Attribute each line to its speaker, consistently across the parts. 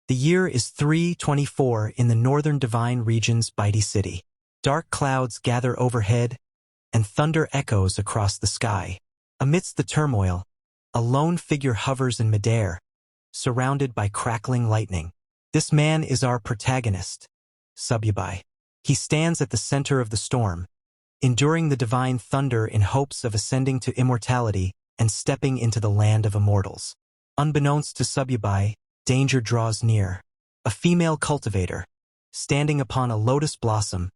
Speaker 1: The year is 324 in the northern divine region's Bitey City. Dark clouds gather overhead, and thunder echoes across the sky. Amidst the turmoil, a lone figure hovers in midair, surrounded by crackling lightning. This man is our protagonist, Sububai. He stands at the center of the storm, enduring the divine thunder in hopes of ascending to immortality and stepping into the land of immortals. Unbeknownst to Sububai, danger draws near. A female cultivator, standing upon a lotus blossom,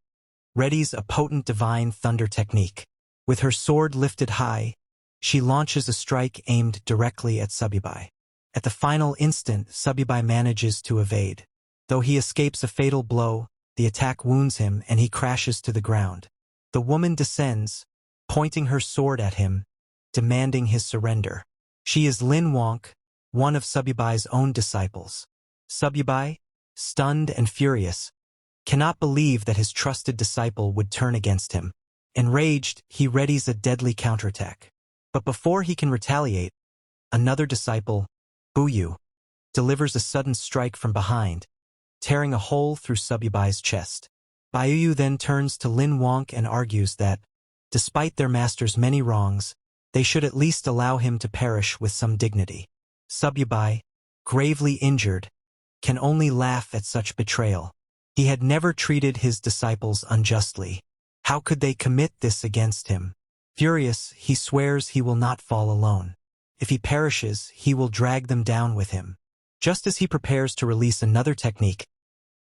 Speaker 1: readies a potent divine thunder technique. With her sword lifted high, she launches a strike aimed directly at Sububai. At the final instant, Sububai manages to evade. Though he escapes a fatal blow, the attack wounds him and he crashes to the ground. The woman descends, pointing her sword at him, demanding his surrender. She is Lin Wonk, one of Sububai's own disciples. Sububai, stunned and furious, cannot believe that his trusted disciple would turn against him. Enraged, he readies a deadly counterattack. But before he can retaliate, another disciple, Buyu, delivers a sudden strike from behind, tearing a hole through Sububai's chest. Buyu then turns to Lin Wonk and argues that, despite their master's many wrongs, they should at least allow him to perish with some dignity. Sububai, gravely injured, can only laugh at such betrayal. He had never treated his disciples unjustly. How could they commit this against him? Furious, he swears he will not fall alone. If he perishes, he will drag them down with him. Just as he prepares to release another technique,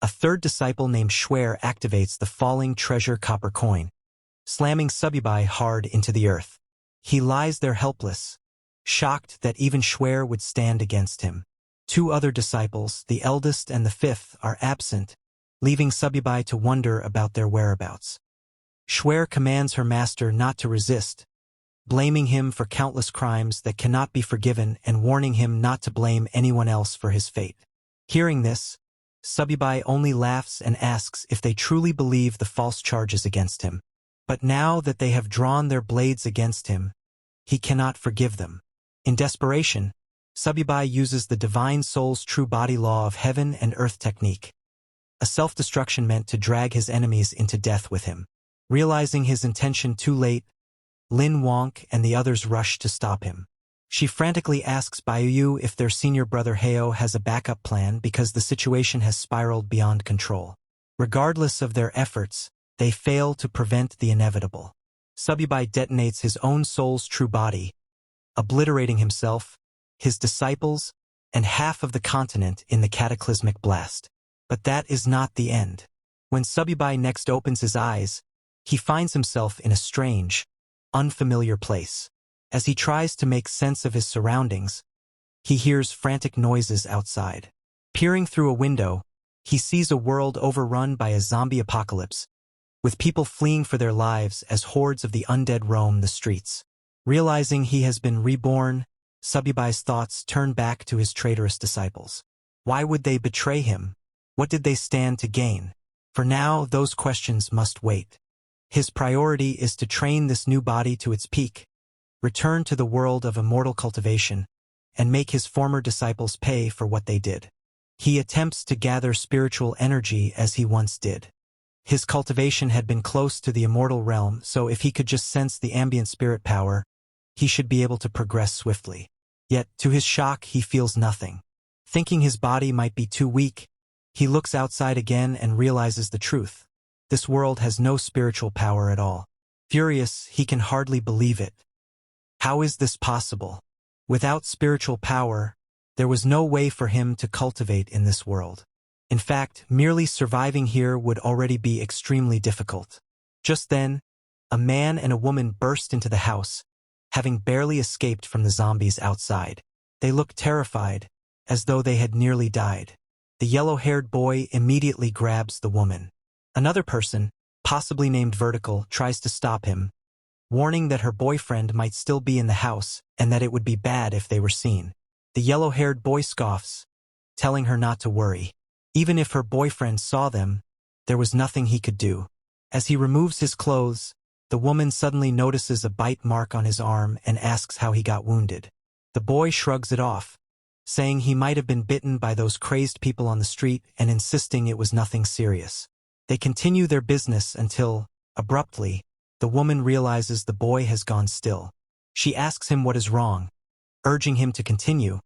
Speaker 1: a third disciple named Schwer activates the falling treasure copper coin, slamming Sububai hard into the earth. He lies there helpless, shocked that even Schwer would stand against him. Two other disciples, the eldest and the fifth, are absent, leaving Sububai to wonder about their whereabouts. Schwer commands her master not to resist, blaming him for countless crimes that cannot be forgiven and warning him not to blame anyone else for his fate. Hearing this, Sububai only laughs and asks if they truly believe the false charges against him. But now that they have drawn their blades against him, he cannot forgive them. In desperation, Sububai uses the divine soul's true body law of heaven and earth technique, a self-destruction meant to drag his enemies into death with him. Realizing his intention too late, Lin Wonk and the others rush to stop him. She frantically asks Buyu if their senior brother Heo has a backup plan because the situation has spiraled beyond control. Regardless of their efforts, they fail to prevent the inevitable. Sububai detonates his own soul's true body, obliterating himself, his disciples, and half of the continent in the cataclysmic blast. But that is not the end. When Sububai next opens his eyes, he finds himself in a strange, unfamiliar place. As he tries to make sense of his surroundings, he hears frantic noises outside. Peering through a window, he sees a world overrun by a zombie apocalypse, with people fleeing for their lives as hordes of the undead roam the streets. Realizing he has been reborn, Sububai's thoughts turn back to his traitorous disciples. Why would they betray him? What did they stand to gain? For now, those questions must wait. His priority is to train this new body to its peak, return to the world of immortal cultivation, and make his former disciples pay for what they did. He attempts to gather spiritual energy as he once did. His cultivation had been close to the immortal realm, so if he could just sense the ambient spirit power, he should be able to progress swiftly. Yet, to his shock, he feels nothing. Thinking his body might be too weak, he looks outside again and realizes the truth. This world has no spiritual power at all. Furious, he can hardly believe it. How is this possible? Without spiritual power, there was no way for him to cultivate in this world. In fact, merely surviving here would already be extremely difficult. Just then, a man and a woman burst into the house, having barely escaped from the zombies outside. They looked terrified, as though they had nearly died. The yellow-haired boy immediately grabs the woman. Another person, possibly named Vertical, tries to stop him, warning that her boyfriend might still be in the house and that it would be bad if they were seen. The yellow-haired boy scoffs, telling her not to worry. Even if her boyfriend saw them, there was nothing he could do. As he removes his clothes, the woman suddenly notices a bite mark on his arm and asks how he got wounded. The boy shrugs it off, saying he might have been bitten by those crazed people on the street and insisting it was nothing serious. They continue their business until, abruptly, the woman realizes the boy has gone still. She asks him what is wrong, urging him to continue,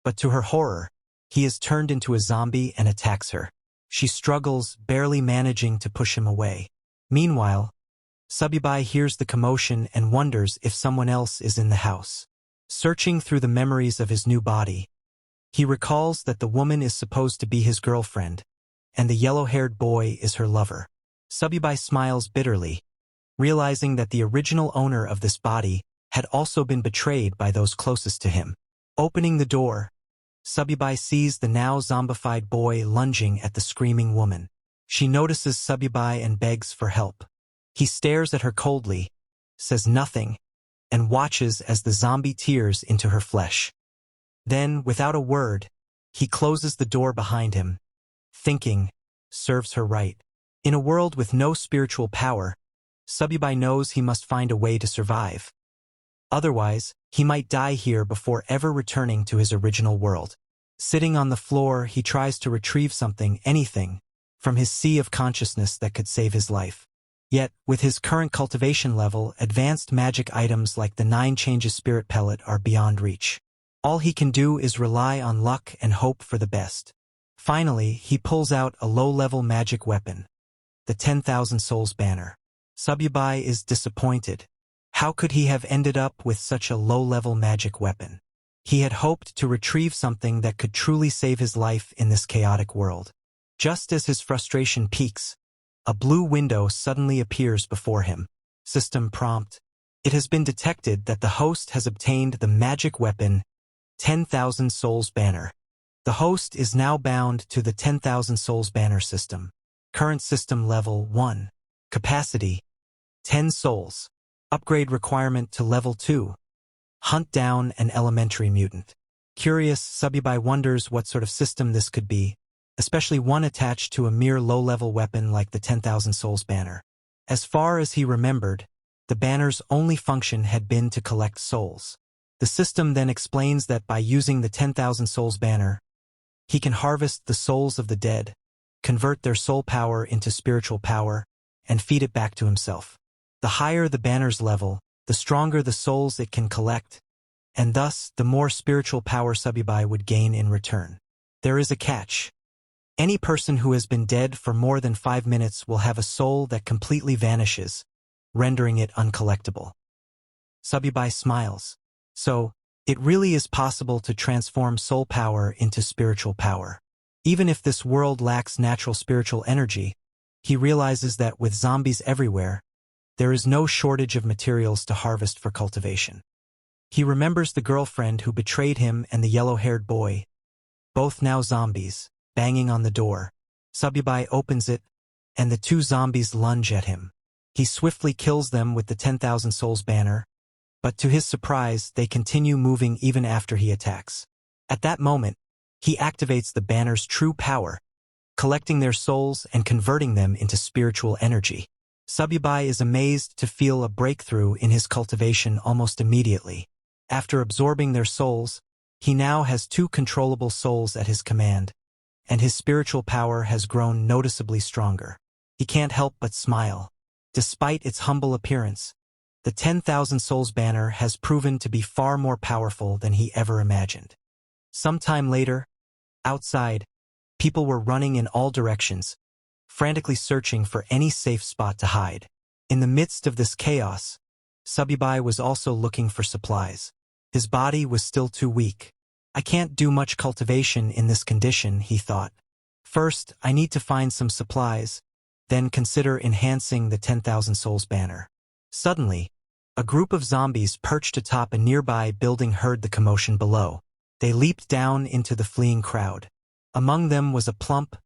Speaker 1: but to her horror, he is turned into a zombie and attacks her. She struggles, barely managing to push him away. Meanwhile, Subibai hears the commotion and wonders if someone else is in the house. Searching through the memories of his new body, he recalls that the woman is supposed to be his girlfriend, and the yellow-haired boy is her lover. Subibai smiles bitterly, realizing that the original owner of this body had also been betrayed by those closest to him. Opening the door, Subibai sees the now zombified boy lunging at the screaming woman. She notices Subibai and begs for help. He stares at her coldly, says nothing, and watches as the zombie tears into her flesh. Then, without a word, he closes the door behind him, thinking, serves her right. In a world with no spiritual power, Subibai knows he must find a way to survive. Otherwise, he might die here before ever returning to his original world. Sitting on the floor, he tries to retrieve something, anything, from his sea of consciousness that could save his life. Yet, with his current cultivation level, advanced magic items like the 9 Changes Spirit Pellet are beyond reach. All he can do is rely on luck and hope for the best. Finally, he pulls out a low-level magic weapon, the 10,000 Souls banner. Subibai is disappointed. How could he have ended up with such a low-level magic weapon? He had hoped to retrieve something that could truly save his life in this chaotic world. Just as his frustration peaks, a blue window suddenly appears before him. System prompt. It has been detected that the host has obtained the magic weapon 10,000 Souls banner. The host is now bound to the 10,000 Souls banner system. Current system level 1. Capacity 10 souls. Upgrade requirement to level 2. Hunt down an elementary mutant. Curious, Subibai wonders what sort of system this could be, especially one attached to a mere low-level weapon like the 10,000 Souls banner. As far as he remembered, the banner's only function had been to collect souls. The system then explains that by using the 10,000 Souls banner, he can harvest the souls of the dead, convert their soul power into spiritual power, and feed it back to himself. The higher the banner's level, the stronger the souls it can collect, and thus the more spiritual power Subibai would gain in return. There is a catch. Any person who has been dead for more than 5 minutes will have a soul that completely vanishes, rendering it uncollectible. Subibai smiles. So, it really is possible to transform soul power into spiritual power. Even if this world lacks natural spiritual energy, he realizes that with zombies everywhere, there is no shortage of materials to harvest for cultivation. He remembers the girlfriend who betrayed him and the yellow-haired boy, both now zombies, banging on the door. Subibai opens it, and the 2 zombies lunge at him. He swiftly kills them with the 10,000 Souls banner, but to his surprise, they continue moving even after he attacks. At that moment, he activates the banner's true power, collecting their souls and converting them into spiritual energy. Subibai is amazed to feel a breakthrough in his cultivation almost immediately. After absorbing their souls, he now has 2 controllable souls at his command, and his spiritual power has grown noticeably stronger. He can't help but smile. Despite its humble appearance, the 10,000 Souls banner has proven to be far more powerful than he ever imagined. Sometime later, outside, people were running in all directions, frantically searching for any safe spot to hide. In the midst of this chaos, Subibai was also looking for supplies. His body was still too weak. I can't do much cultivation in this condition, he thought. First, I need to find some supplies, then consider enhancing the 10,000 Souls banner. Suddenly, a group of zombies perched atop a nearby building heard the commotion below. They leaped down into the fleeing crowd. Among them was a plump,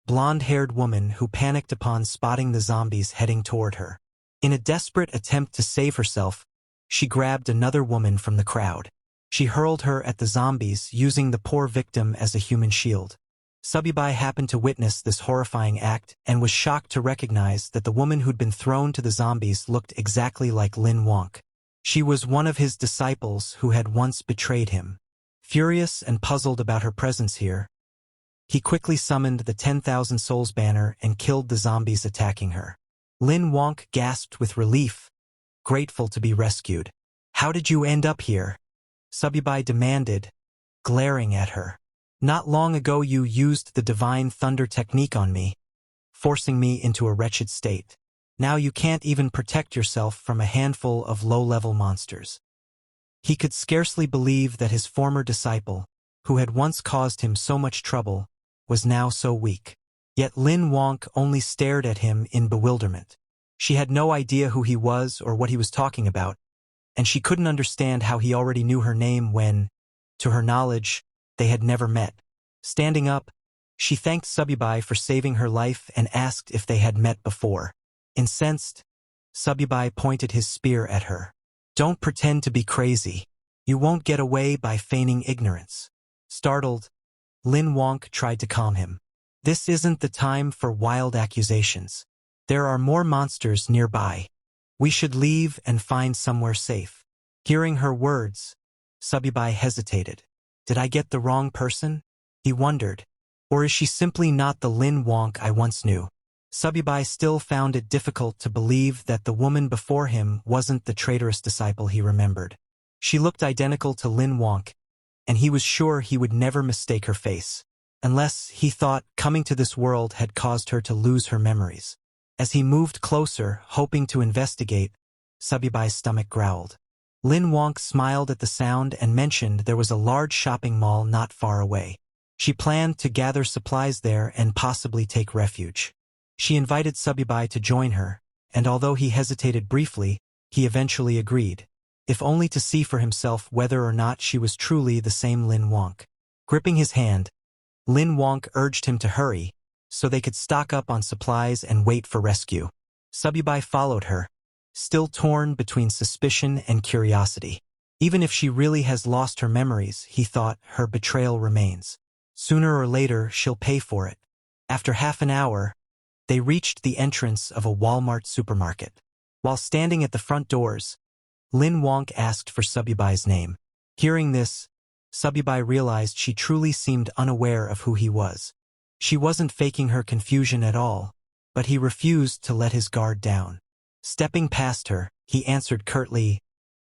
Speaker 1: blonde-haired woman who panicked upon spotting the zombies heading toward her. In a desperate attempt to save herself, she grabbed another woman from the crowd. She hurled her at the zombies, using the poor victim as a human shield. Subibai happened to witness this horrifying act and was shocked to recognize that the woman who'd been thrown to the zombies looked exactly like Lin Wonk. She was one of his disciples who had once betrayed him. Furious and puzzled about her presence here, he quickly summoned the 10,000 Souls banner and killed the zombies attacking her. Lin Wonk gasped with relief, grateful to be rescued. "How did you end up here?" Subibai demanded, glaring at her. "Not long ago you used the divine thunder technique on me, forcing me into a wretched state. Now you can't even protect yourself from a handful of low-level monsters." He could scarcely believe that his former disciple, who had once caused him so much trouble, was now so weak. Yet Lin Wonk only stared at him in bewilderment. She had no idea who he was or what he was talking about, and she couldn't understand how he already knew her name when, to her knowledge, they had never met. Standing up, she thanked Subibai for saving her life and asked if they had met before. Incensed, Subibai pointed his spear at her. "Don't pretend to be crazy. You won't get away by feigning ignorance." Startled, Lin Wonk tried to calm him. "This isn't the time for wild accusations. There are more monsters nearby. We should leave and find somewhere safe." Hearing her words, Subibai hesitated. "Did I get the wrong person?" he wondered. "Or is she simply not the Lin Wonk I once knew?" Subibai still found it difficult to believe that the woman before him wasn't the traitorous disciple he remembered. She looked identical to Lin Wonk, and he was sure he would never mistake her face. Unless, he thought, coming to this world had caused her to lose her memories. As he moved closer, hoping to investigate, Subibai's stomach growled. Lin Wonk smiled at the sound and mentioned there was a large shopping mall not far away. She planned to gather supplies there and possibly take refuge. She invited Subibai to join her, and although he hesitated briefly, he eventually agreed, if only to see for himself whether or not she was truly the same Lin Wonk. Gripping his hand, Lin Wonk urged him to hurry, so they could stock up on supplies and wait for rescue. Subibai followed her, still torn between suspicion and curiosity. Even if she really has lost her memories, he thought, her betrayal remains. Sooner or later, she'll pay for it. After half an hour, they reached the entrance of a Walmart supermarket. While standing at the front doors, Lin Wonk asked for Subibai's name. Hearing this, Subibai realized she truly seemed unaware of who he was. She wasn't faking her confusion at all, but he refused to let his guard down. Stepping past her, he answered curtly,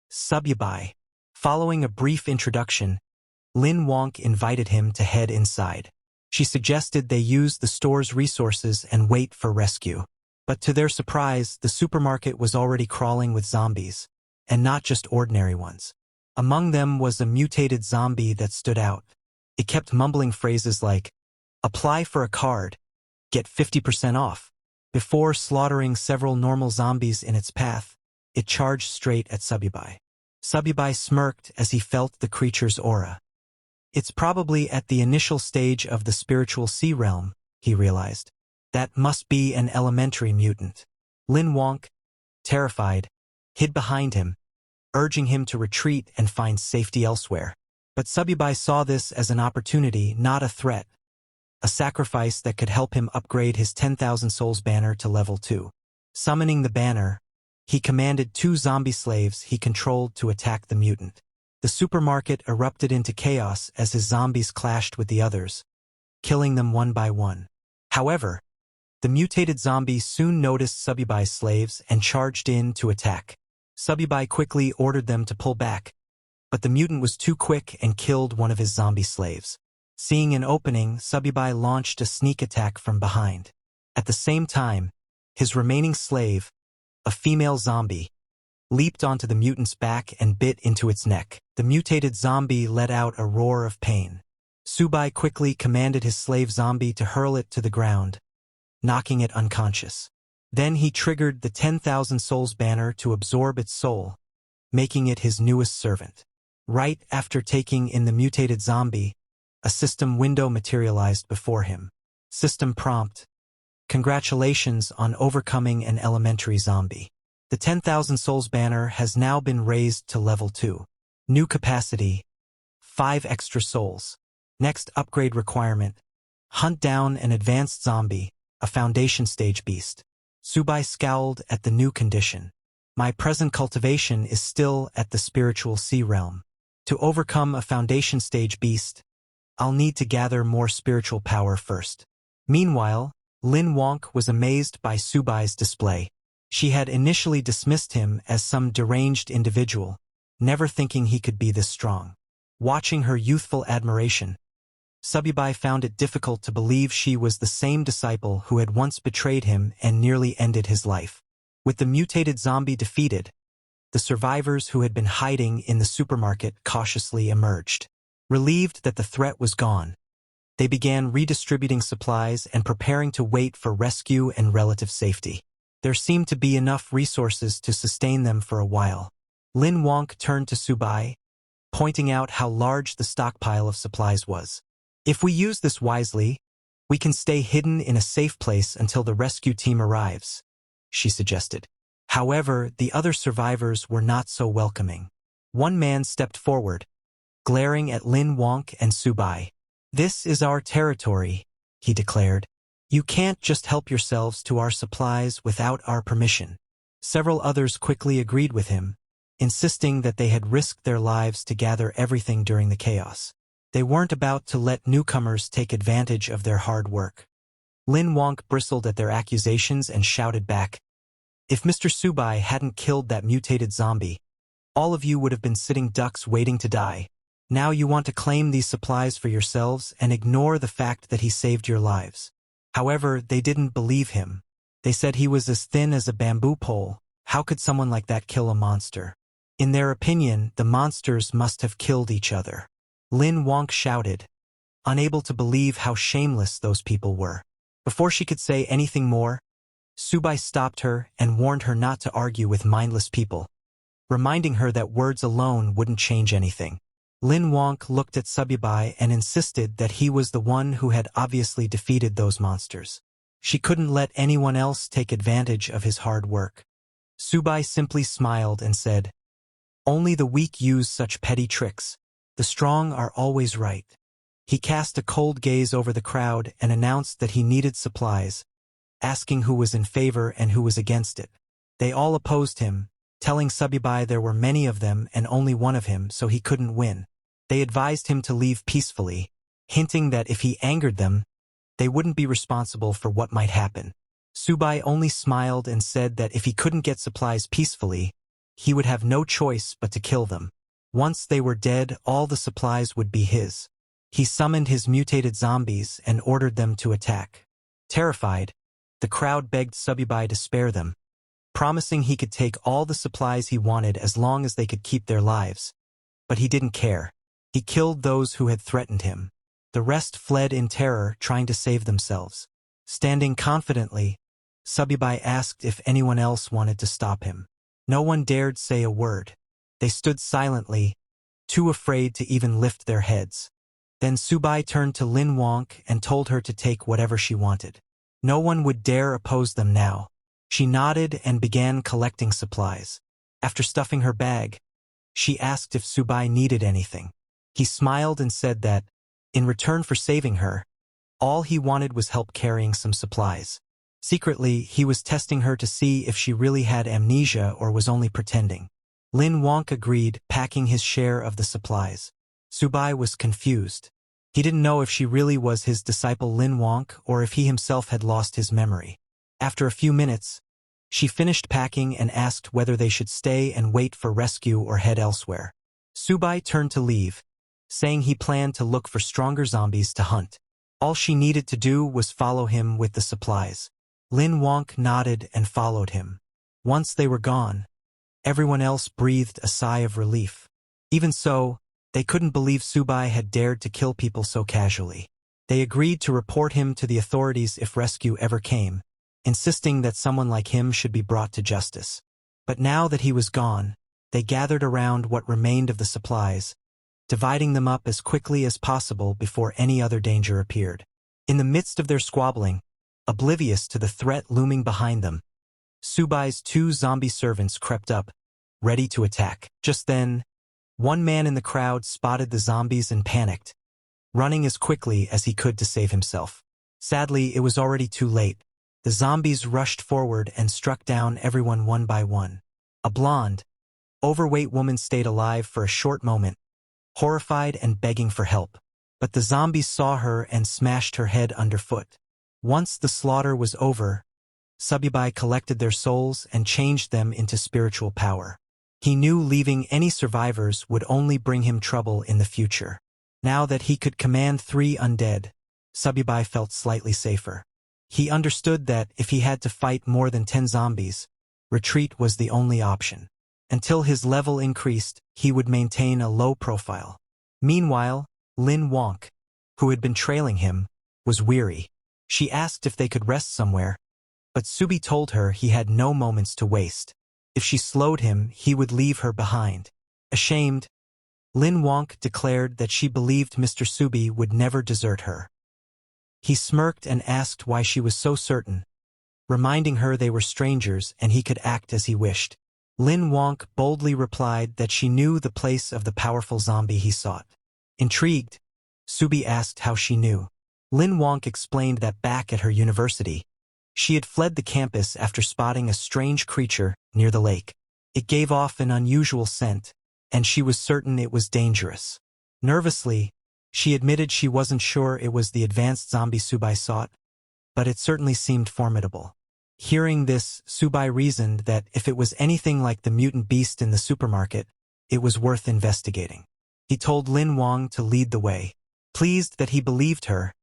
Speaker 1: "Subibai." Following a brief introduction, Lin Wonk invited him to head inside. She suggested they use the store's resources and wait for rescue. But to their surprise, the supermarket was already crawling with zombies, and not just ordinary ones. Among them was a mutated zombie that stood out. It kept mumbling phrases like, "Apply for a card, get 50% off." Before slaughtering several normal zombies in its path, it charged straight at Subibai. Subibai smirked as he felt the creature's aura. It's probably at the initial stage of the spiritual sea realm, he realized. That must be an elementary mutant. Lin Wonk, terrified, hid behind him, urging him to retreat and find safety elsewhere. But Subibai saw this as an opportunity, not a threat. A sacrifice that could help him upgrade his 10,000 souls banner to level 2. Summoning the banner, he commanded 2 zombie slaves he controlled to attack the mutant. The supermarket erupted into chaos as his zombies clashed with the others, killing them one by one. However, the mutated zombies soon noticed Subibai's slaves and charged in to attack. Subibai quickly ordered them to pull back, but the mutant was too quick and killed one of his zombie slaves. Seeing an opening, Subibai launched a sneak attack from behind. At the same time, his remaining slave, a female zombie, leaped onto the mutant's back and bit into its neck. The mutated zombie let out a roar of pain. Subai quickly commanded his slave zombie to hurl it to the ground, knocking it unconscious. Then he triggered the 10,000 souls banner to absorb its soul, making it his newest servant. Right after taking in the mutated zombie, a system window materialized before him. System prompt: "Congratulations on overcoming an elementary zombie. The 10,000 souls banner has now been raised to level 2. New capacity: 5 extra souls. Next upgrade requirement: hunt down an advanced zombie, a foundation stage beast." Subai scowled at the new condition. "My present cultivation is still at the spiritual sea realm. To overcome a foundation stage beast, I'll need to gather more spiritual power first. Meanwhile, Lin Wonk was amazed by Subai's display. She had initially dismissed him as some deranged individual, never thinking he could be this strong. Watching her youthful admiration, Subai found it difficult to believe she was the same disciple who had once betrayed him and nearly ended his life. With the mutated zombie defeated, the survivors who had been hiding in the supermarket cautiously emerged. Relieved that the threat was gone, they began redistributing supplies and preparing to wait for rescue and relative safety. There seemed to be enough resources to sustain them for a while. Lin Wonk turned to Subai, pointing out how large the stockpile of supplies was. If we use this wisely, we can stay hidden in a safe place until the rescue team arrives, she suggested. However, the other survivors were not so welcoming. One man stepped forward, glaring at Lin Wonk and Subai. "This is our territory," he declared. "You can't just help yourselves to our supplies without our permission." Several others quickly agreed with him, insisting that they had risked their lives to gather everything during the chaos. They weren't about to let newcomers take advantage of their hard work. Lin Wonk bristled at their accusations and shouted back, "If Mr. Subai hadn't killed that mutated zombie, all of you would have been sitting ducks waiting to die. Now you want to claim these supplies for yourselves and ignore the fact that he saved your lives." However, they didn't believe him. They said he was as thin as a bamboo pole. How could someone like that kill a monster? In their opinion, the monsters must have killed each other. Lin Wonk shouted, unable to believe how shameless those people were. Before she could say anything more, Subai stopped her and warned her not to argue with mindless people, reminding her that words alone wouldn't change anything. Lin Wonk looked at Subai and insisted that he was the one who had obviously defeated those monsters. She couldn't let anyone else take advantage of his hard work. Subai simply smiled and said, "Only the weak use such petty tricks. The strong are always right." He cast a cold gaze over the crowd and announced that he needed supplies, asking who was in favor and who was against it. They all opposed him, telling Subai there were many of them and only one of him, so he couldn't win. They advised him to leave peacefully, hinting that if he angered them, they wouldn't be responsible for what might happen. Subai only smiled and said that if he couldn't get supplies peacefully, he would have no choice but to kill them. Once they were dead, all the supplies would be his. He summoned his mutated zombies and ordered them to attack. Terrified, the crowd begged Subai to spare them, promising he could take all the supplies he wanted as long as they could keep their lives. But he didn't care. He killed those who had threatened him. The rest fled in terror, trying to save themselves. Standing confidently, Subai asked if anyone else wanted to stop him. No one dared say a word. They stood silently, too afraid to even lift their heads. Then Subai turned to Lin Wonk and told her to take whatever she wanted. No one would dare oppose them now. She nodded and began collecting supplies. After stuffing her bag, she asked if Subai needed anything. He smiled and said that, in return for saving her, all he wanted was help carrying some supplies. Secretly, he was testing her to see if she really had amnesia or was only pretending. Lin Wonk agreed, packing his share of the supplies. Subai was confused. He didn't know if she really was his disciple Lin Wonk or if he himself had lost his memory. After a few minutes, she finished packing and asked whether they should stay and wait for rescue or head elsewhere. Subai turned to leave, saying he planned to look for stronger zombies to hunt. All she needed to do was follow him with the supplies. Lin Wonk nodded and followed him. Once they were gone, everyone else breathed a sigh of relief. Even so, they couldn't believe Subai had dared to kill people so casually. They agreed to report him to the authorities if rescue ever came, insisting that someone like him should be brought to justice. But now that he was gone, they gathered around what remained of the supplies, dividing them up as quickly as possible before any other danger appeared. In the midst of their squabbling, oblivious to the threat looming behind them, Subai's 2 zombie servants crept up, ready to attack. Just then, one man in the crowd spotted the zombies and panicked, running as quickly as he could to save himself. Sadly, it was already too late. The zombies rushed forward and struck down everyone one by one. A blonde, overweight woman stayed alive for a short moment, horrified and begging for help. But the zombies saw her and smashed her head underfoot. Once the slaughter was over, Sububai collected their souls and changed them into spiritual power. He knew leaving any survivors would only bring him trouble in the future. Now that he could command 3 undead, Sububai felt slightly safer. He understood that if he had to fight more than 10 zombies, retreat was the only option. Until his level increased, he would maintain a low profile. Meanwhile, Lin Wonk, who had been trailing him, was weary. She asked if they could rest somewhere, but Subi told her he had no moments to waste. If she slowed him, he would leave her behind. Ashamed, Lin Wonk declared that she believed Mr. Subi would never desert her. He smirked and asked why she was so certain, reminding her they were strangers and he could act as he wished. Lin Wonk boldly replied that she knew the place of the powerful zombie he sought. Intrigued, Subi asked how she knew. Lin Wonk explained that back at her university, she had fled the campus after spotting a strange creature near the lake. It gave off an unusual scent, and she was certain it was dangerous. Nervously, she admitted she wasn't sure it was the advanced zombie Subai sought, but it certainly seemed formidable. Hearing this, Subai reasoned that if it was anything like the mutant beast in the supermarket, it was worth investigating. He told Lin Wonk to lead the way. Pleased that he believed her,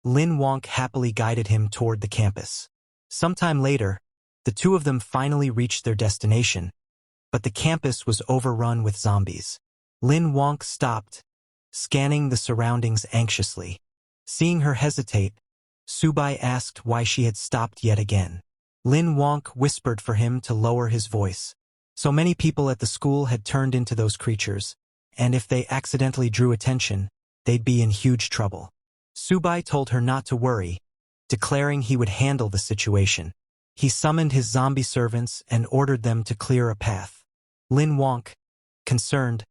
Speaker 1: Lin Wonk happily guided him toward the campus. Sometime later, the two of them finally reached their destination, but the campus was overrun with zombies. Lin Wonk stopped, scanning the surroundings anxiously. Seeing her hesitate, Subai asked why she had stopped yet again. Lin Wonk whispered for him to lower his voice. So many people at the school had turned into those creatures, and if they accidentally drew attention, they'd be in huge trouble. Subai told her not to worry, declaring he would handle the situation. He summoned his zombie servants and ordered them to clear a path. Lin Wonk, concerned,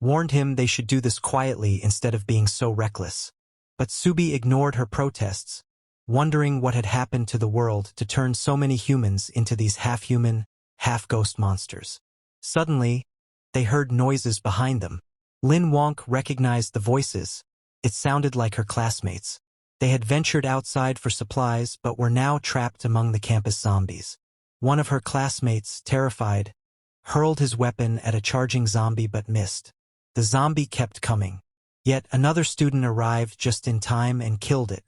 Speaker 1: warned him they should do this quietly instead of being so reckless. But Subi ignored her protests, wondering what had happened to the world to turn so many humans into these half-human, half-ghost monsters. Suddenly, they heard noises behind them. Lin Wonk recognized the voices. It sounded like her classmates. They had ventured outside for supplies but were now trapped among the campus zombies. One of her classmates, terrified, hurled his weapon at a charging zombie but missed. The zombie kept coming. Yet another student arrived just in time and killed it.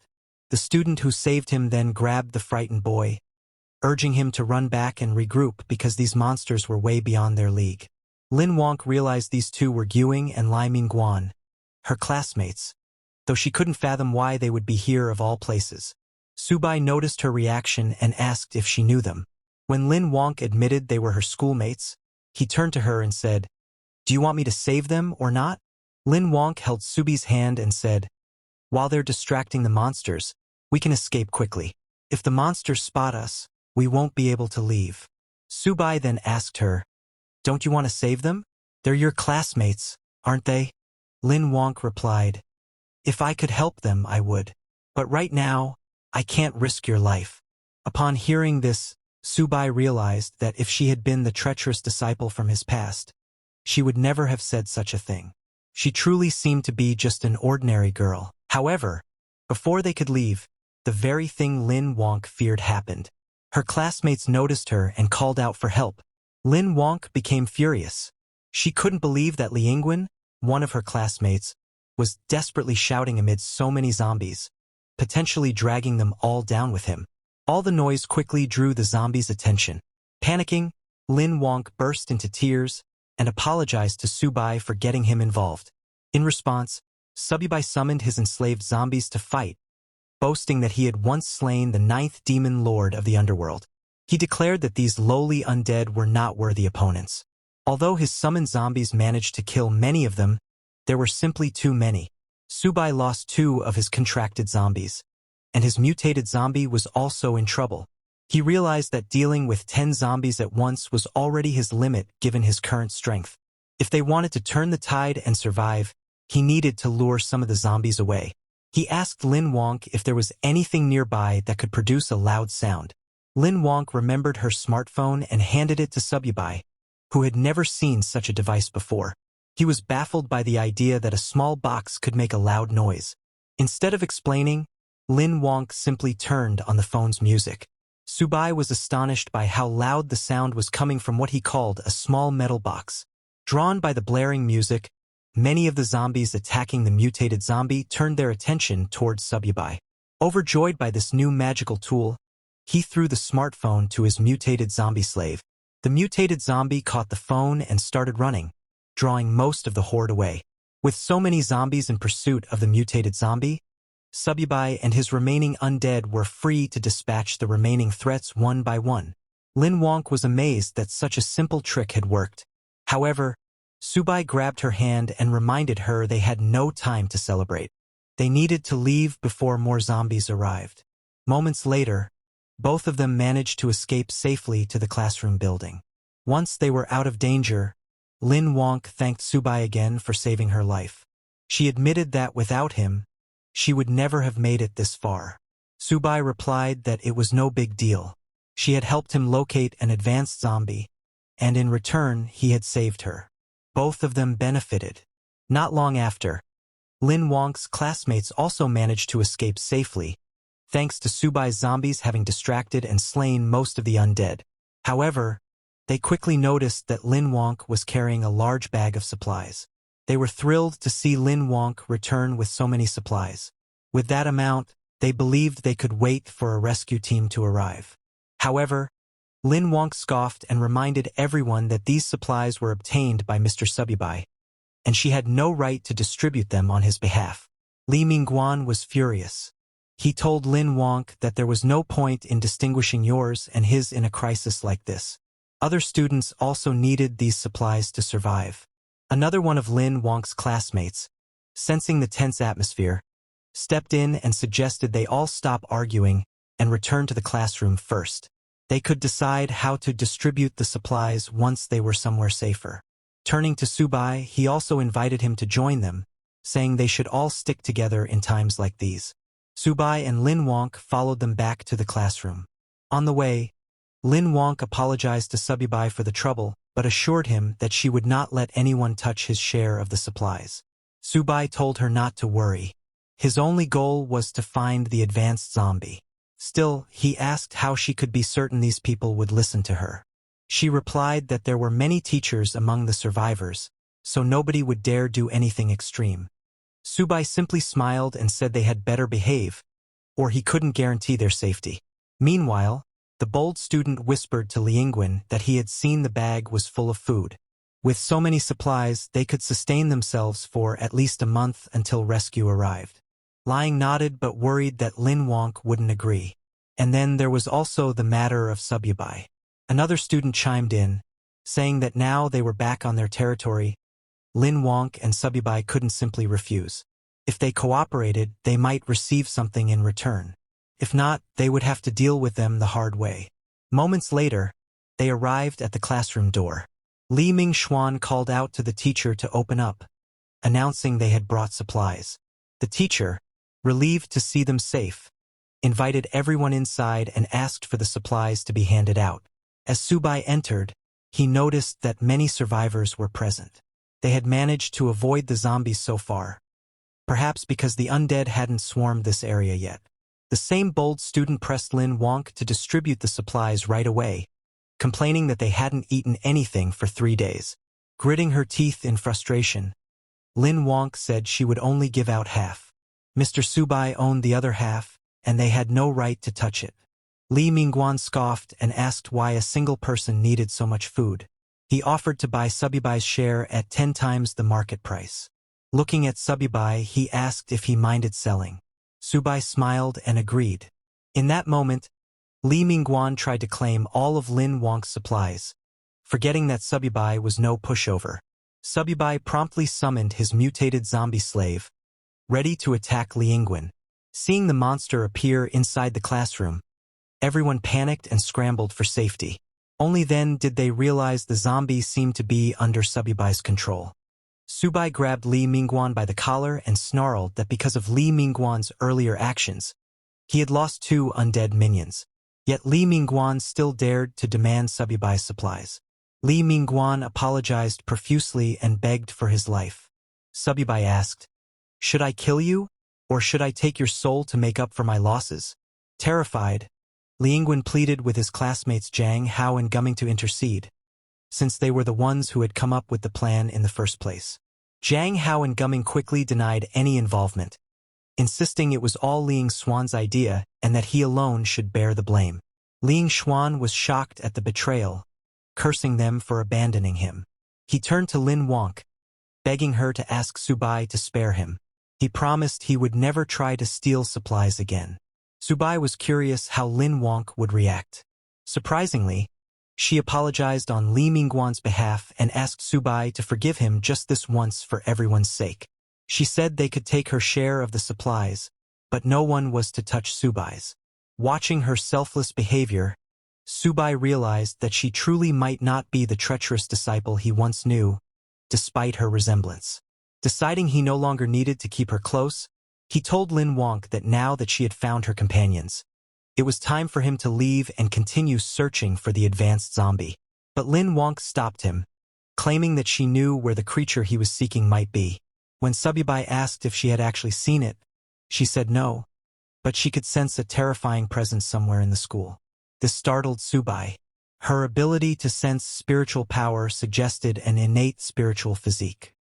Speaker 1: The student who saved him then grabbed the frightened boy, urging him to run back and regroup because these monsters were way beyond their league. Lin Wonk realized these two were Gyuing and Lai Mingguan, her classmates, though she couldn't fathom why they would be here of all places. Subai noticed her reaction and asked if she knew them. When Lin Wonk admitted they were her schoolmates, he turned to her and said, "Do you want me to save them or not?" Lin Wonk held Subi's hand and said, "While they're distracting the monsters, we can escape quickly. If the monsters spot us, we won't be able to leave." Subai then asked her, "Don't you want to save them? They're your classmates, aren't they?" Lin Wonk replied, "If I could help them, I would. But right now, I can't risk your life." Upon hearing this, Subai realized that if she had been the treacherous disciple from his past, she would never have said such a thing. She truly seemed to be just an ordinary girl. However, before they could leave, the very thing Lin Wonk feared happened. Her classmates noticed her and called out for help. Lin Wonk became furious. She couldn't believe that Liangwen, one of her classmates, was desperately shouting amid so many zombies, potentially dragging them all down with him. All the noise quickly drew the zombies' attention. Panicking, Lin Wonk burst into tears and apologized to Subai for getting him involved. In response, Subai summoned his enslaved zombies to fight, boasting that he had once slain the 9th demon lord of the underworld. He declared that these lowly undead were not worthy opponents. Although his summoned zombies managed to kill many of them, there were simply too many. Subai lost 2 of his contracted zombies, and his mutated zombie was also in trouble. He realized that dealing with 10 zombies at once was already his limit given his current strength. If they wanted to turn the tide and survive, he needed to lure some of the zombies away. He asked Lin Wonk if there was anything nearby that could produce a loud sound. Lin Wonk remembered her smartphone and handed it to Subai, who had never seen such a device before. He was baffled by the idea that a small box could make a loud noise. Instead of explaining, Lin Wonk simply turned on the phone's music. Subai was astonished by how loud the sound was coming from what he called a small metal box. Drawn by the blaring music, many of the zombies attacking the mutated zombie turned their attention towards Subai. Overjoyed by this new magical tool, he threw the smartphone to his mutated zombie slave. The mutated zombie caught the phone and started running, drawing most of the horde away. With so many zombies in pursuit of the mutated zombie, Subai and his remaining undead were free to dispatch the remaining threats one by one. Lin Wonk was amazed that such a simple trick had worked. However, Subai grabbed her hand and reminded her they had no time to celebrate. They needed to leave before more zombies arrived. Moments later, both of them managed to escape safely to the classroom building. Once they were out of danger, Lin Wonk thanked Subai again for saving her life. She admitted that without him, she would never have made it this far. Subai replied that it was no big deal. She had helped him locate an advanced zombie, and in return he had saved her. Both of them benefited. Not long after, Lin Wonk's classmates also managed to escape safely, thanks to Subai's zombies having distracted and slain most of the undead. However, they quickly noticed that Lin Wonk was carrying a large bag of supplies. They were thrilled to see Lin Wonk return with so many supplies. With that amount, they believed they could wait for a rescue team to arrive. However, Lin Wonk scoffed and reminded everyone that these supplies were obtained by Mr. Subai, and she had no right to distribute them on his behalf. Li Mingguan was furious. He told Lin Wonk that there was no point in distinguishing yours and his in a crisis like this. Other students also needed these supplies to survive. Another one of Lin Wonk's classmates, sensing the tense atmosphere, stepped in and suggested they all stop arguing and return to the classroom first. They could decide how to distribute the supplies once they were somewhere safer. Turning to Subai, he also invited him to join them, saying they should all stick together in times like these. Subai and Lin Wonk followed them back to the classroom. On the way, Lin Wonk apologized to Subai for the trouble, but assured him that she would not let anyone touch his share of the supplies. Subai told her not to worry. His only goal was to find the advanced zombie. Still, he asked how she could be certain these people would listen to her. She replied that there were many teachers among the survivors, so nobody would dare do anything extreme. Subai simply smiled and said they had better behave, or he couldn't guarantee their safety. Meanwhile, the bold student whispered to Liangwen that he had seen the bag was full of food. With so many supplies, they could sustain themselves for at least a month until rescue arrived. Liang nodded but worried that Lin Wonk wouldn't agree. And then there was also the matter of Subai. Another student chimed in, saying that now they were back on their territory, Lin Wonk and Subai couldn't simply refuse. If they cooperated, they might receive something in return. If not, they would have to deal with them the hard way. Moments later, they arrived at the classroom door. Li Mingxuan called out to the teacher to open up, announcing they had brought supplies. The teacher, relieved to see them safe, invited everyone inside and asked for the supplies to be handed out. As Subai entered, he noticed that many survivors were present. They had managed to avoid the zombies so far, perhaps because the undead hadn't swarmed this area yet. The same bold student pressed Lin Wonk to distribute the supplies right away, complaining that they hadn't eaten anything for 3 days. Gritting her teeth in frustration, Lin Wonk said she would only give out half. Mr. Subai owned the other half, and they had no right to touch it. Li Mingguan scoffed and asked why a single person needed so much food. He offered to buy Subai's share at 10 times the market price. Looking at Subai, he asked if he minded selling. Subai smiled and agreed. In that moment, Li Mingguan tried to claim all of Lin Wonk's supplies, forgetting that Subai was no pushover. Subai promptly summoned his mutated zombie slave, ready to attack Liangwen. Seeing the monster appear inside the classroom, everyone panicked and scrambled for safety. Only then did they realize the zombie seemed to be under Subai's control. Subai grabbed Li Mingguan by the collar and snarled that because of Li Mingguan's earlier actions, he had lost 2 undead minions. Yet Li Mingguan still dared to demand Subai's supplies. Li Mingguan apologized profusely and begged for his life. Subibai asked, "Should I kill you, or should I take your soul to make up for my losses?" Terrified, Li Yingguan pleaded with his classmates Zhang Hao and Gumming to intercede, since they were the ones who had come up with the plan in the first place. Zhang Hao and Gumming quickly denied any involvement, insisting it was all Ling Xuan's idea and that he alone should bear the blame. Ling Xuan was shocked at the betrayal, cursing them for abandoning him. He turned to Lin Wonk, begging her to ask Subai to spare him. He promised he would never try to steal supplies again. Subai was curious how Lin Wonk would react. Surprisingly, she apologized on Li Mingguan's behalf and asked Subai to forgive him just this once for everyone's sake. She said they could take her share of the supplies, but no one was to touch Subai's. Watching her selfless behavior, Subai realized that she truly might not be the treacherous disciple he once knew, despite her resemblance. Deciding he no longer needed to keep her close, he told Lin Wonk that now that she had found her companions, it was time for him to leave and continue searching for the advanced zombie. But Lin Wonk stopped him, claiming that she knew where the creature he was seeking might be. When Subibai asked if she had actually seen it, she said no, but she could sense a terrifying presence somewhere in the school. This startled Subai. Her ability to sense spiritual power suggested an innate spiritual physique.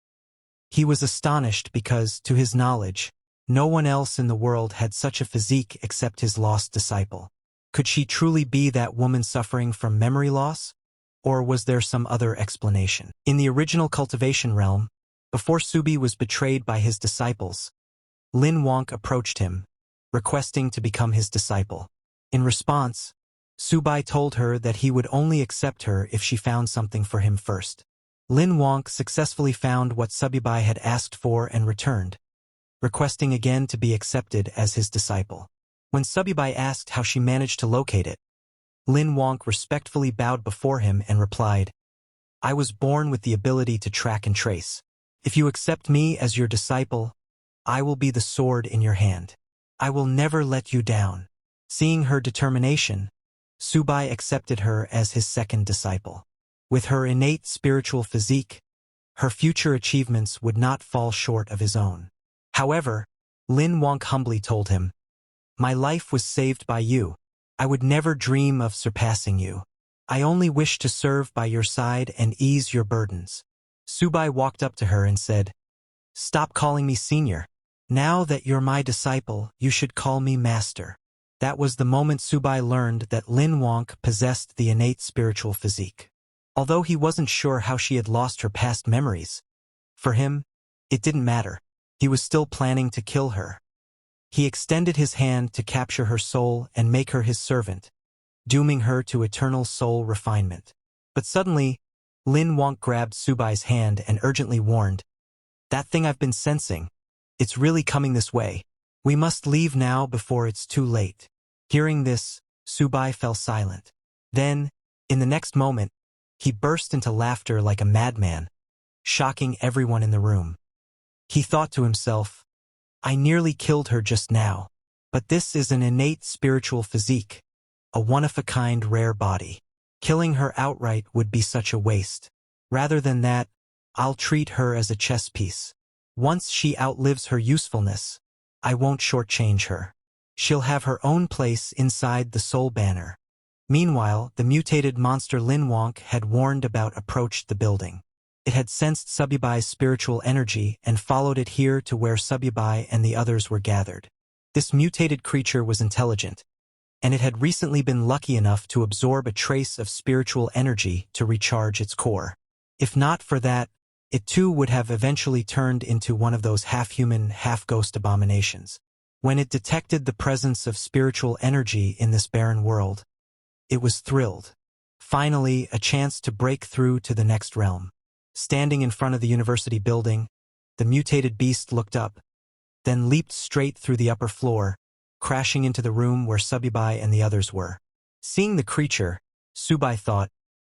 Speaker 1: He was astonished because, to his knowledge, no one else in the world had such a physique except his lost disciple. Could she truly be that woman suffering from memory loss? Or was there some other explanation? In the original Cultivation realm, before Subi was betrayed by his disciples, Lin Wonk approached him, requesting to become his disciple. In response, Subai told her that he would only accept her if she found something for him first. Lin Wonk successfully found what Subibai had asked for and returned, requesting again to be accepted as his disciple. When Subibai asked how she managed to locate it, Lin Wonk respectfully bowed before him and replied, "I was born with the ability to track and trace. If you accept me as your disciple, I will be the sword in your hand. I will never let you down." Seeing her determination, Subai accepted her as his second disciple. With her innate spiritual physique, her future achievements would not fall short of his own. However, Lin Wonk humbly told him, "My life was saved by you. I would never dream of surpassing you. I only wish to serve by your side and ease your burdens." Subai walked up to her and said, "Stop calling me senior. Now that you're my disciple, you should call me master." That was the moment Subai learned that Lin Wonk possessed the innate spiritual physique. Although he wasn't sure how she had lost her past memories, for him, it didn't matter. He was still planning to kill her. He extended his hand to capture her soul and make her his servant, dooming her to eternal soul refinement. But suddenly, Lin Wonk grabbed Subai's hand and urgently warned, "That thing I've been sensing, it's really coming this way. We must leave now before it's too late." Hearing this, Subai fell silent. Then, in the next moment, he burst into laughter like a madman, shocking everyone in the room. He thought to himself, "I nearly killed her just now, but this is an innate spiritual physique, a one-of-a-kind rare body. Killing her outright would be such a waste. Rather than that, I'll treat her as a chess piece. Once she outlives her usefulness, I won't shortchange her. She'll have her own place inside the soul banner." Meanwhile, the mutated monster Lin Wonk had warned about approached the building. It had sensed Subibai's spiritual energy and followed it here to where Subibai and the others were gathered. This mutated creature was intelligent, and it had recently been lucky enough to absorb a trace of spiritual energy to recharge its core. If not for that, it too would have eventually turned into one of those half-human, half-ghost abominations. When it detected the presence of spiritual energy in this barren world, it was thrilled. Finally, a chance to break through to the next realm. Standing in front of the university building, the mutated beast looked up, then leaped straight through the upper floor, crashing into the room where Subibai and the others were. Seeing the creature, Subai thought,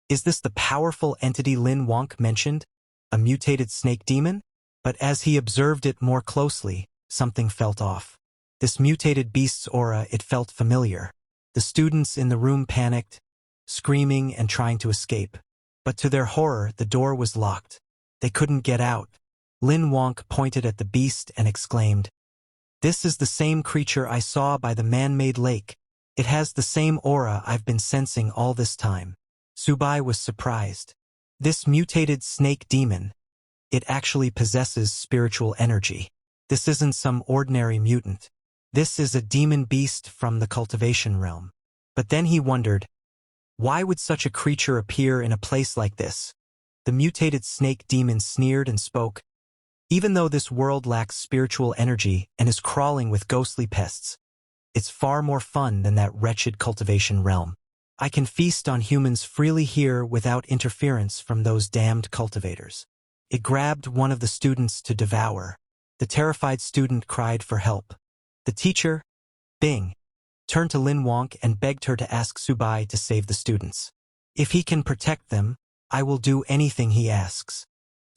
Speaker 1: "Is this the powerful entity Lin Wonk mentioned? A mutated snake demon?" But as he observed it more closely, something felt off. This mutated beast's aura, it felt familiar. The students in the room panicked, screaming and trying to escape. But to their horror, the door was locked. They couldn't get out. Lin Wonk pointed at the beast and exclaimed, "This is the same creature I saw by the man-made lake. It has the same aura I've been sensing all this time." Subai was surprised. This mutated snake demon, it actually possesses spiritual energy. This isn't some ordinary mutant. This is a demon beast from the cultivation realm. But then he wondered, why would such a creature appear in a place like this? The mutated snake demon sneered and spoke, "Even though this world lacks spiritual energy and is crawling with ghostly pests, it's far more fun than that wretched cultivation realm. I can feast on humans freely here without interference from those damned cultivators." It grabbed one of the students to devour. The terrified student cried for help. The teacher, Bing, turned to Lin Wonk and begged her to ask Subai to save the students. "If he can protect them, I will do anything he asks."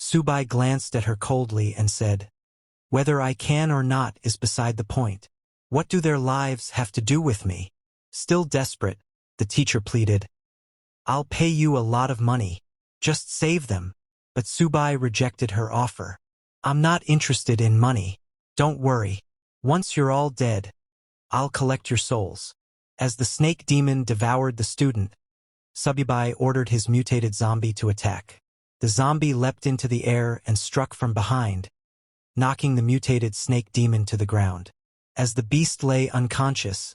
Speaker 1: Subai glanced at her coldly and said, "Whether I can or not is beside the point. What do their lives have to do with me?" Still desperate, the teacher pleaded, "I'll pay you a lot of money. Just save them." But Subai rejected her offer. "I'm not interested in money. Don't worry. Once you're all dead, I'll collect your souls." As the snake demon devoured the student, Subai ordered his mutated zombie to attack. The zombie leapt into the air and struck from behind, knocking the mutated snake demon to the ground. As the beast lay unconscious,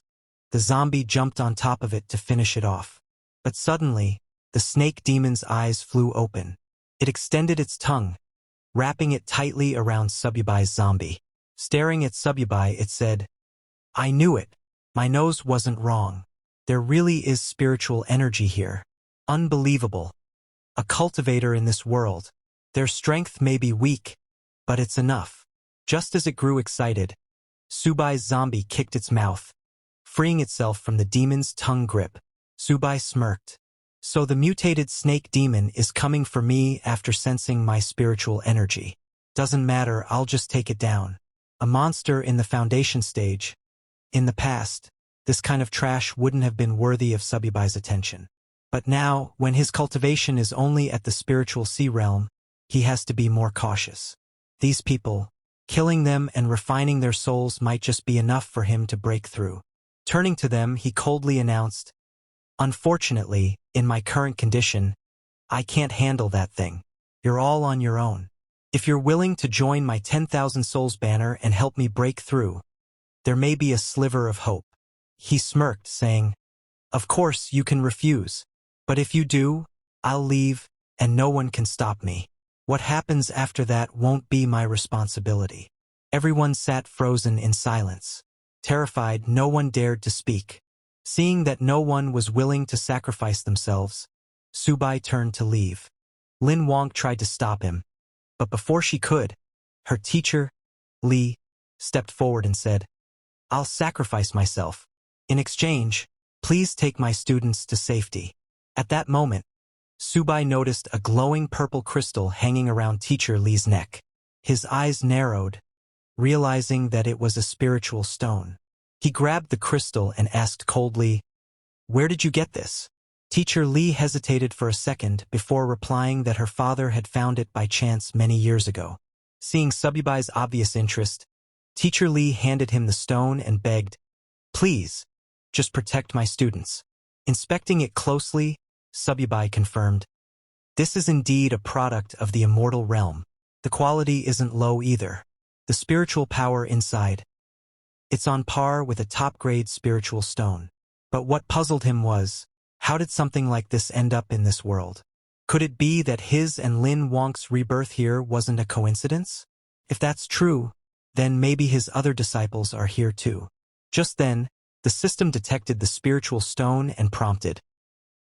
Speaker 1: the zombie jumped on top of it to finish it off. But suddenly, the snake demon's eyes flew open. It extended its tongue, wrapping it tightly around Subai's zombie. Staring at Subai, it said, "I knew it. My nose wasn't wrong. There really is spiritual energy here. Unbelievable. A cultivator in this world. Their strength may be weak, but it's enough." Just as it grew excited, Subai's zombie kicked its mouth, freeing itself from the demon's tongue grip. Subai smirked. "So the mutated snake demon is coming for me after sensing my spiritual energy. Doesn't matter, I'll just take it down. A monster in the foundation stage. In the past, this kind of trash wouldn't have been worthy of Subai's attention. But now, when his cultivation is only at the spiritual sea realm, he has to be more cautious. These people, killing them and refining their souls might just be enough for him to break through." Turning to them, he coldly announced, "Unfortunately, in my current condition, I can't handle that thing. You're all on your own. If you're willing to join my 10,000 souls banner and help me break through, there may be a sliver of hope." He smirked, saying, "Of course you can refuse. But if you do, I'll leave, and no one can stop me. What happens after that won't be my responsibility." Everyone sat frozen in silence. Terrified, no one dared to speak. Seeing that no one was willing to sacrifice themselves, Subai turned to leave. Lin Wonk tried to stop him, but before she could, her teacher, Li, stepped forward and said, "I'll sacrifice myself. In exchange, please take my students to safety." At that moment, Subai noticed a glowing purple crystal hanging around teacher Li's neck. His eyes narrowed, realizing that it was a spiritual stone. He grabbed the crystal and asked coldly, "Where did you get this?" Teacher Li hesitated for a second before replying that her father had found it by chance many years ago. Seeing Subai's obvious interest, Teacher Li handed him the stone and begged, "Please, just protect my students." Inspecting it closely, Subai confirmed, "This is indeed a product of the immortal realm. The quality isn't low either. The spiritual power inside, it's on par with a top-grade spiritual stone." But what puzzled him was, how did something like this end up in this world? Could it be that his and Lin Wonk's rebirth here wasn't a coincidence? If that's true, then maybe his other disciples are here too. Just then, the system detected the spiritual stone and prompted,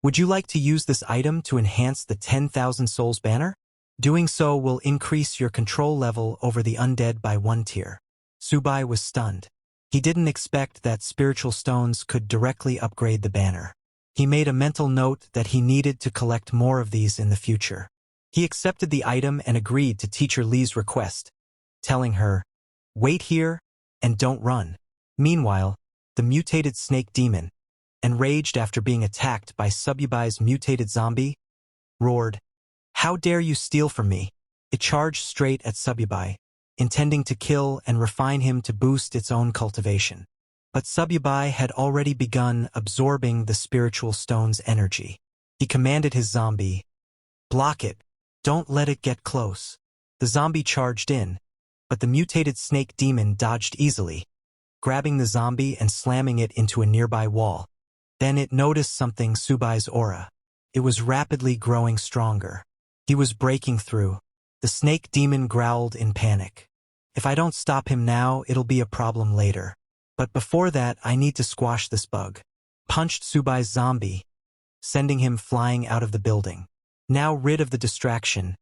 Speaker 1: "Would you like to use this item to enhance the 10,000 souls banner? Doing so will increase your control level over the undead by 1 tier." Subai was stunned. He didn't expect that spiritual stones could directly upgrade the banner. He made a mental note that he needed to collect more of these in the future. He accepted the item and agreed to Teacher Li's request, telling her, "Wait here and don't run." Meanwhile, the mutated snake demon, enraged after being attacked by Subai's mutated zombie, roared, "How dare you steal from me?" It charged straight at Subyubai, intending to kill and refine him to boost its own cultivation. But Subyubai had already begun absorbing the spiritual stone's energy. He commanded his zombie, "Block it. Don't let it get close." The zombie charged in, but the mutated snake demon dodged easily, grabbing the zombie and slamming it into a nearby wall. Then it noticed something: Subai's aura. It was rapidly growing stronger. He was breaking through. The snake demon growled in panic. "If I don't stop him now, it'll be a problem later. But before that, I need to squash this bug." Punched Subai's zombie, sending him flying out of the building. Now rid of the distraction,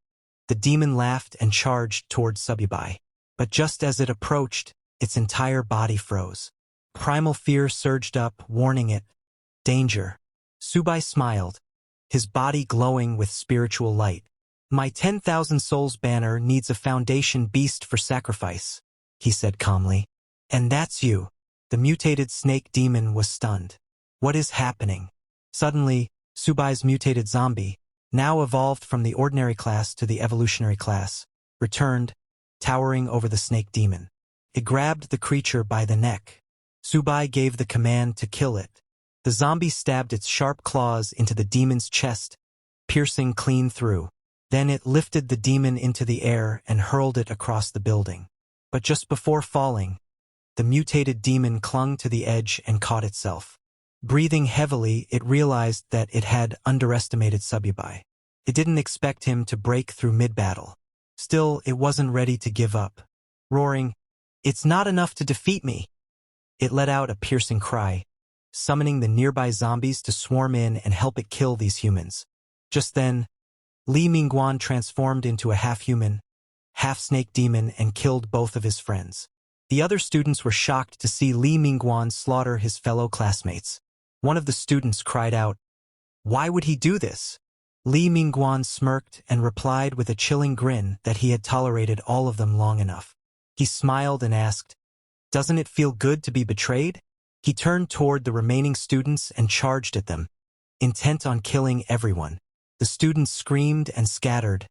Speaker 1: the demon laughed and charged towards Subyubai. But just as it approached, its entire body froze. Primal fear surged up, warning it, "Danger." Subai smiled, his body glowing with spiritual light. "My 10,000 souls banner needs a foundation beast for sacrifice," he said calmly. "And that's you." The mutated snake demon was stunned. What is happening? Suddenly, Subai's mutated zombie, now evolved from the ordinary class to the evolutionary class, returned, towering over the snake demon. It grabbed the creature by the neck. Subai gave the command to kill it. The zombie stabbed its sharp claws into the demon's chest, piercing clean through. Then it lifted the demon into the air and hurled it across the building. But just before falling, the mutated demon clung to the edge and caught itself. Breathing heavily, it realized that it had underestimated Subyubai. It didn't expect him to break through mid-battle. Still, it wasn't ready to give up. Roaring, "It's not enough to defeat me!" It let out a piercing cry, summoning the nearby zombies to swarm in and help it kill these humans. Just then, Li Mingguan transformed into a half-human, half-snake demon and killed both of his friends. The other students were shocked to see Li Mingguan slaughter his fellow classmates. One of the students cried out, "Why would he do this?" Li Mingguan smirked and replied with a chilling grin that he had tolerated all of them long enough. He smiled and asked, "Doesn't it feel good to be betrayed?" He turned toward the remaining students and charged at them, intent on killing everyone. The students screamed and scattered,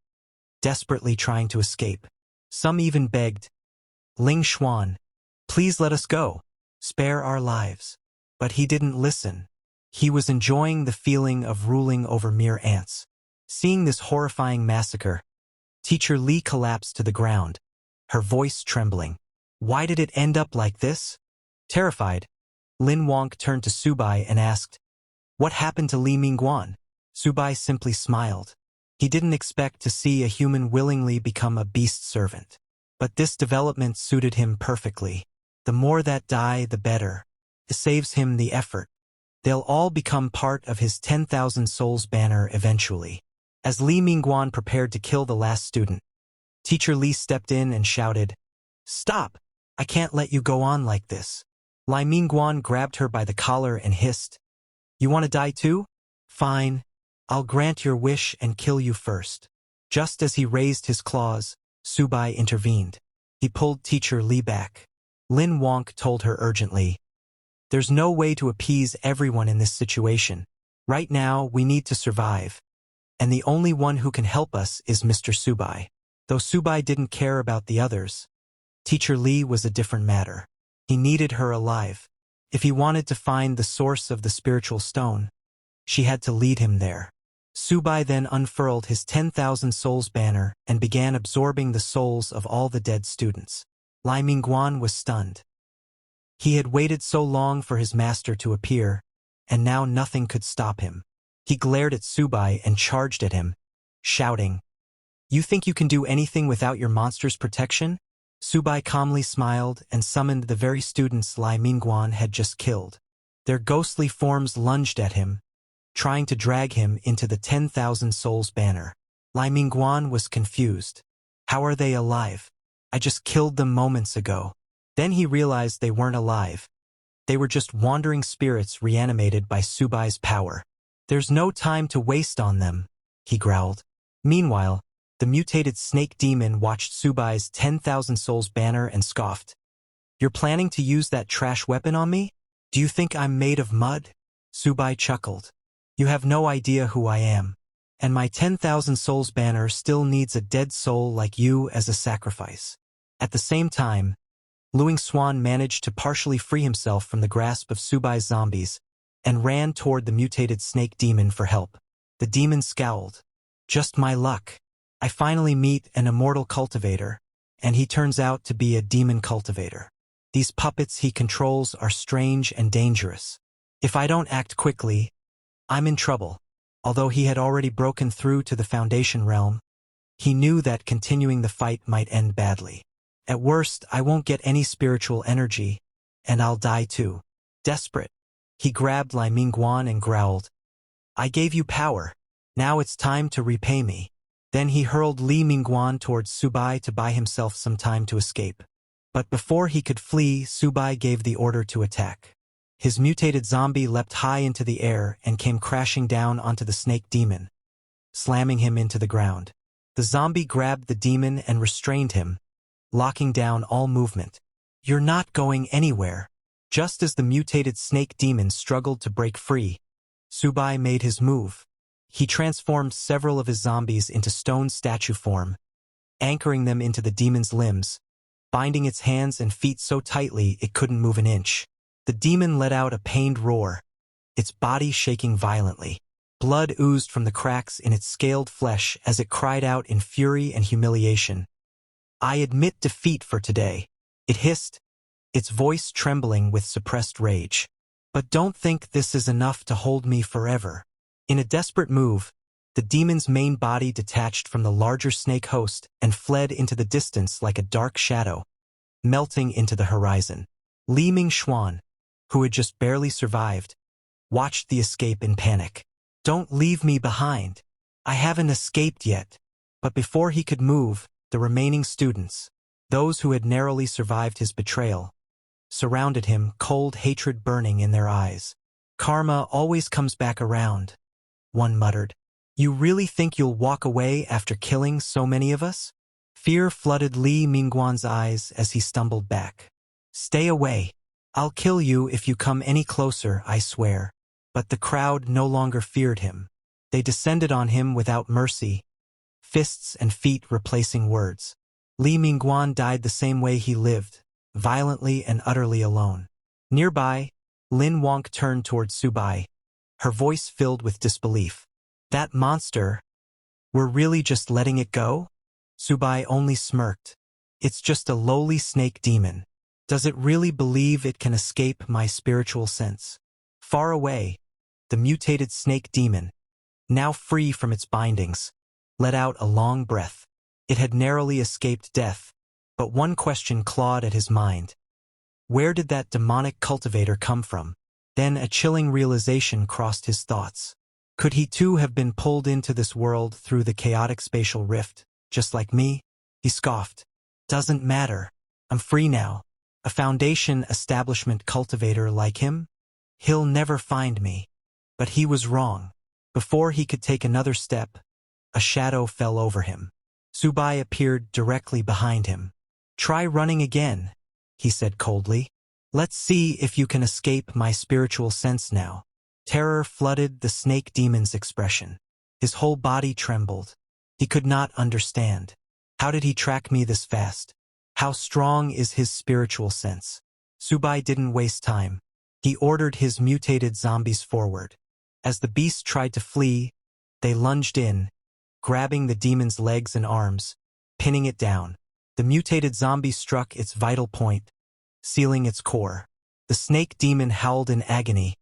Speaker 1: desperately trying to escape. Some even begged, "Ling Xuan, please let us go. Spare our lives." But he didn't listen. He was enjoying the feeling of ruling over mere ants. Seeing this horrifying massacre, Teacher Li collapsed to the ground, her voice trembling. Why did it end up like this? Terrified, Lin Wonk turned to Subai and asked, "What happened to Li Mingguan?" Subai simply smiled. He didn't expect to see a human willingly become a beast servant. But this development suited him perfectly. The more that die, the better. It saves him the effort. They'll all become part of his 10,000 souls banner eventually. As Li Mingguan prepared to kill the last student, Teacher Li stepped in and shouted, "Stop! I can't let you go on like this." Li Mingguan grabbed her by the collar and hissed, "You want to die too? Fine. I'll grant your wish and kill you first." Just as he raised his claws, Subai intervened. He pulled Teacher Li back. Lin Wonk told her urgently, "There's no way to appease everyone in this situation. Right now, we need to survive. And the only one who can help us is Mr. Subai." Though Subai didn't care about the others, Teacher Li was a different matter. He needed her alive. If he wanted to find the source of the spiritual stone, she had to lead him there. Subai then unfurled his 10,000 souls banner and began absorbing the souls of all the dead students. Li Mingguan was stunned. He had waited so long for his master to appear, and now nothing could stop him. He glared at Subai and charged at him, shouting, "You think you can do anything without your monster's protection?" Subai calmly smiled and summoned the very students Li Mingguan had just killed. Their ghostly forms lunged at him, trying to drag him into the 10,000 souls banner. Li Mingguan was confused. How are they alive? I just killed them moments ago. Then he realized they weren't alive. They were just wandering spirits reanimated by Subai's power. There's no time to waste on them, he growled. Meanwhile, the mutated snake demon watched Subai's 10,000 souls banner and scoffed. You're planning to use that trash weapon on me? Do you think I'm made of mud? Subai chuckled. You have no idea who I am. And my 10,000 souls banner still needs a dead soul like you as a sacrifice. At the same time, Luing Swan managed to partially free himself from the grasp of Subai's zombies and ran toward the mutated snake demon for help. The demon scowled. Just my luck. I finally meet an immortal cultivator, and he turns out to be a demon cultivator. These puppets he controls are strange and dangerous. If I don't act quickly, I'm in trouble. Although he had already broken through to the Foundation realm, he knew that continuing the fight might end badly. At worst, I won't get any spiritual energy, and I'll die too. Desperate, he grabbed Lai Mingguan and growled, I gave you power. Now it's time to repay me. Then he hurled Li Mingguan towards Subai to buy himself some time to escape. But before he could flee, Subai gave the order to attack. His mutated zombie leapt high into the air and came crashing down onto the snake demon, slamming him into the ground. The zombie grabbed the demon and restrained him, locking down all movement. You're not going anywhere. Just as the mutated snake demon struggled to break free, Subai made his move. He transformed several of his zombies into stone statue form, anchoring them into the demon's limbs, binding its hands and feet so tightly it couldn't move an inch. The demon let out a pained roar, its body shaking violently. Blood oozed from the cracks in its scaled flesh as it cried out in fury and humiliation. I admit defeat for today, it hissed, its voice trembling with suppressed rage. But don't think this is enough to hold me forever. In a desperate move, the demon's main body detached from the larger snake host and fled into the distance like a dark shadow, melting into the horizon. Li Mingxuan, who had just barely survived, watched the escape in panic. Don't leave me behind. I haven't escaped yet. But before he could move, the remaining students, those who had narrowly survived his betrayal, surrounded him, cold hatred burning in their eyes. Karma always comes back around, one muttered. You really think you'll walk away after killing so many of us? Fear flooded Li Mingguan's eyes as he stumbled back. Stay away. I'll kill you if you come any closer, I swear. But the crowd no longer feared him. They descended on him without mercy, fists and feet replacing words. Li Mingguan died the same way he lived, violently and utterly alone. Nearby, Lin Wonk turned toward Subai, her voice filled with disbelief. That monster, we're really just letting it go? Subai only smirked. It's just a lowly snake demon. Does it really believe it can escape my spiritual sense? Far away, the mutated snake demon, now free from its bindings, let out a long breath. It had narrowly escaped death, but one question clawed at his mind. Where did that demonic cultivator come from? Then a chilling realization crossed his thoughts. Could he too have been pulled into this world through the chaotic spatial rift, just like me? He scoffed. Doesn't matter. I'm free now. A Foundation establishment cultivator like him? He'll never find me. But he was wrong. Before he could take another step, a shadow fell over him. Subai appeared directly behind him. Try running again, he said coldly. Let's see if you can escape my spiritual sense now. Terror flooded the snake demon's expression. His whole body trembled. He could not understand. How did he track me this fast? How strong is his spiritual sense? Subai didn't waste time. He ordered his mutated zombies forward. As the beast tried to flee, they lunged in, grabbing the demon's legs and arms, pinning it down. The mutated zombie struck its vital point, sealing its core. The snake demon howled in agony,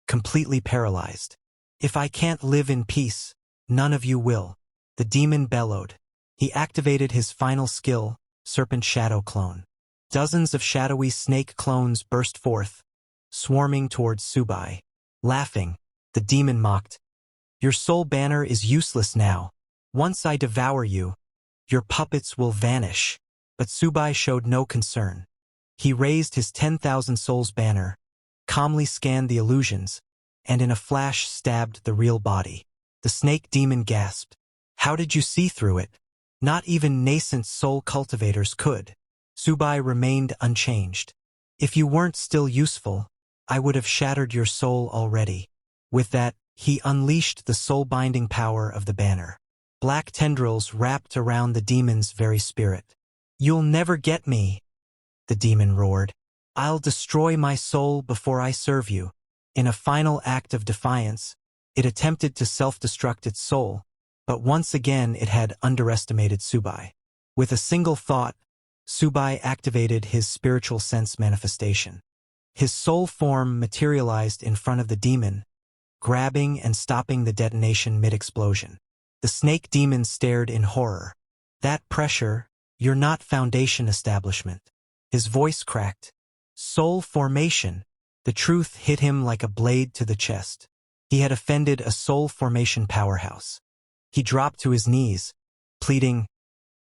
Speaker 1: completely paralyzed. If I can't live in peace, none of you will. The demon bellowed. He activated his final skill, Serpent Shadow Clone. Dozens of shadowy snake clones burst forth, swarming towards Subai. Laughing, the demon mocked. Your soul banner is useless now. Once I devour you, your puppets will vanish. But Subai showed no concern. He raised his 10,000 souls banner, calmly scanned the illusions, and in a flash stabbed the real body. The snake demon gasped. How did you see through it? Not even nascent soul cultivators could. Subai remained unchanged. If you weren't still useful, I would have shattered your soul already. With that, He unleashed the soul-binding power of the banner. Black tendrils wrapped around the demon's very spirit. "You'll never get me," the demon roared. "I'll destroy my soul before I serve you." In a final act of defiance, it attempted to self-destruct its soul, but once again it had underestimated Subai. With a single thought, Subai activated his spiritual sense manifestation. His soul form materialized in front of the demon, grabbing and stopping the detonation mid-explosion. The snake demon stared in horror. "That pressure, you're not Foundation establishment." His voice cracked. "Soul formation." The truth hit him like a blade to the chest. He had offended a soul formation powerhouse. He dropped to his knees, pleading,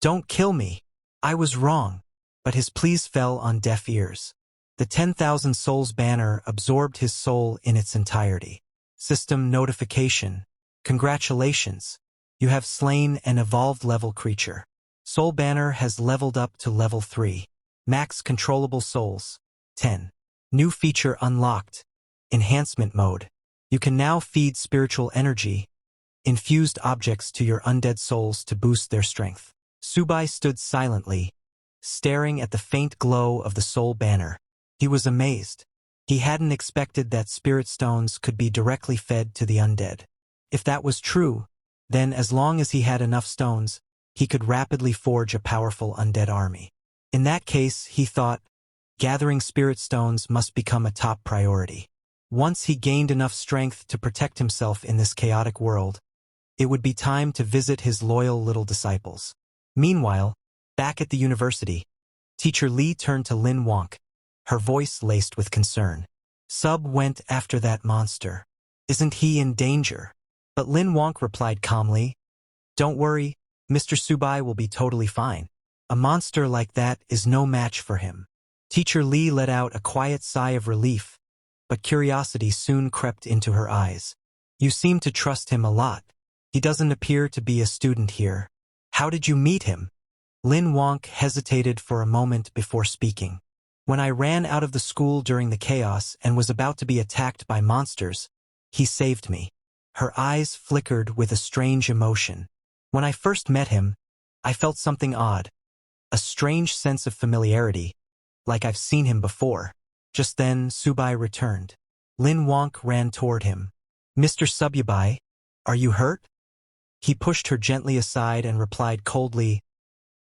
Speaker 1: "Don't kill me. I was wrong." But his pleas fell on deaf ears. The 10,000 Souls banner absorbed his soul in its entirety. System notification. "Congratulations. You have slain an evolved level creature. Soul banner has leveled up to level 3. Max controllable souls. 10. New feature unlocked. Enhancement mode. You can now feed spiritual energy, infused objects to your undead souls to boost their strength." Subai stood silently, staring at the faint glow of the soul banner. He was amazed. He hadn't expected that spirit stones could be directly fed to the undead. If that was true, then as long as he had enough stones, he could rapidly forge a powerful undead army. In that case, he thought, gathering spirit stones must become a top priority. Once he gained enough strength to protect himself in this chaotic world, it would be time to visit his loyal little disciples. Meanwhile, back at the university, Teacher Lee turned to Lin Wonk, her voice laced with concern. "Sub went after that monster. Isn't he in danger?" But Lin Wonk replied calmly, "Don't worry, Mr. Subai will be totally fine. A monster like that is no match for him." Teacher Lee let out a quiet sigh of relief, but curiosity soon crept into her eyes. "You seem to trust him a lot. He doesn't appear to be a student here. How did you meet him?" Lin Wonk hesitated for a moment before speaking. "When I ran out of the school during the chaos and was about to be attacked by monsters, he saved me." Her eyes flickered with a strange emotion. "When I first met him, I felt something odd. A strange sense of familiarity, like I've seen him before." Just then, Subai returned. Lin Wonk ran toward him. "Mr. Subai, are you hurt?" He pushed her gently aside and replied coldly,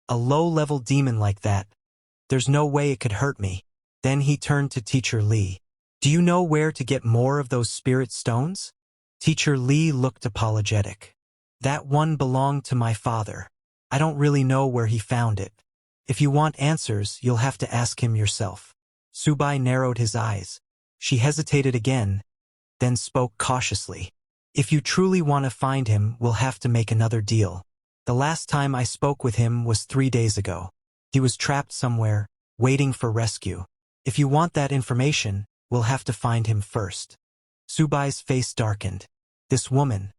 Speaker 1: "A low-level demon like that. There's no way it could hurt me." Then he turned to Teacher Lee. "Do you know where to get more of those spirit stones?" Teacher Lee looked apologetic. "That one belonged to my father. I don't really know where he found it. If you want answers, you'll have to ask him yourself." Subai narrowed his eyes. She hesitated again, then spoke cautiously. "If you truly want to find him, we'll have to make another deal. The last time I spoke with him was 3 days ago. He was trapped somewhere, waiting for rescue. If you want that information, we'll have to find him first." Subai's face darkened. "This woman,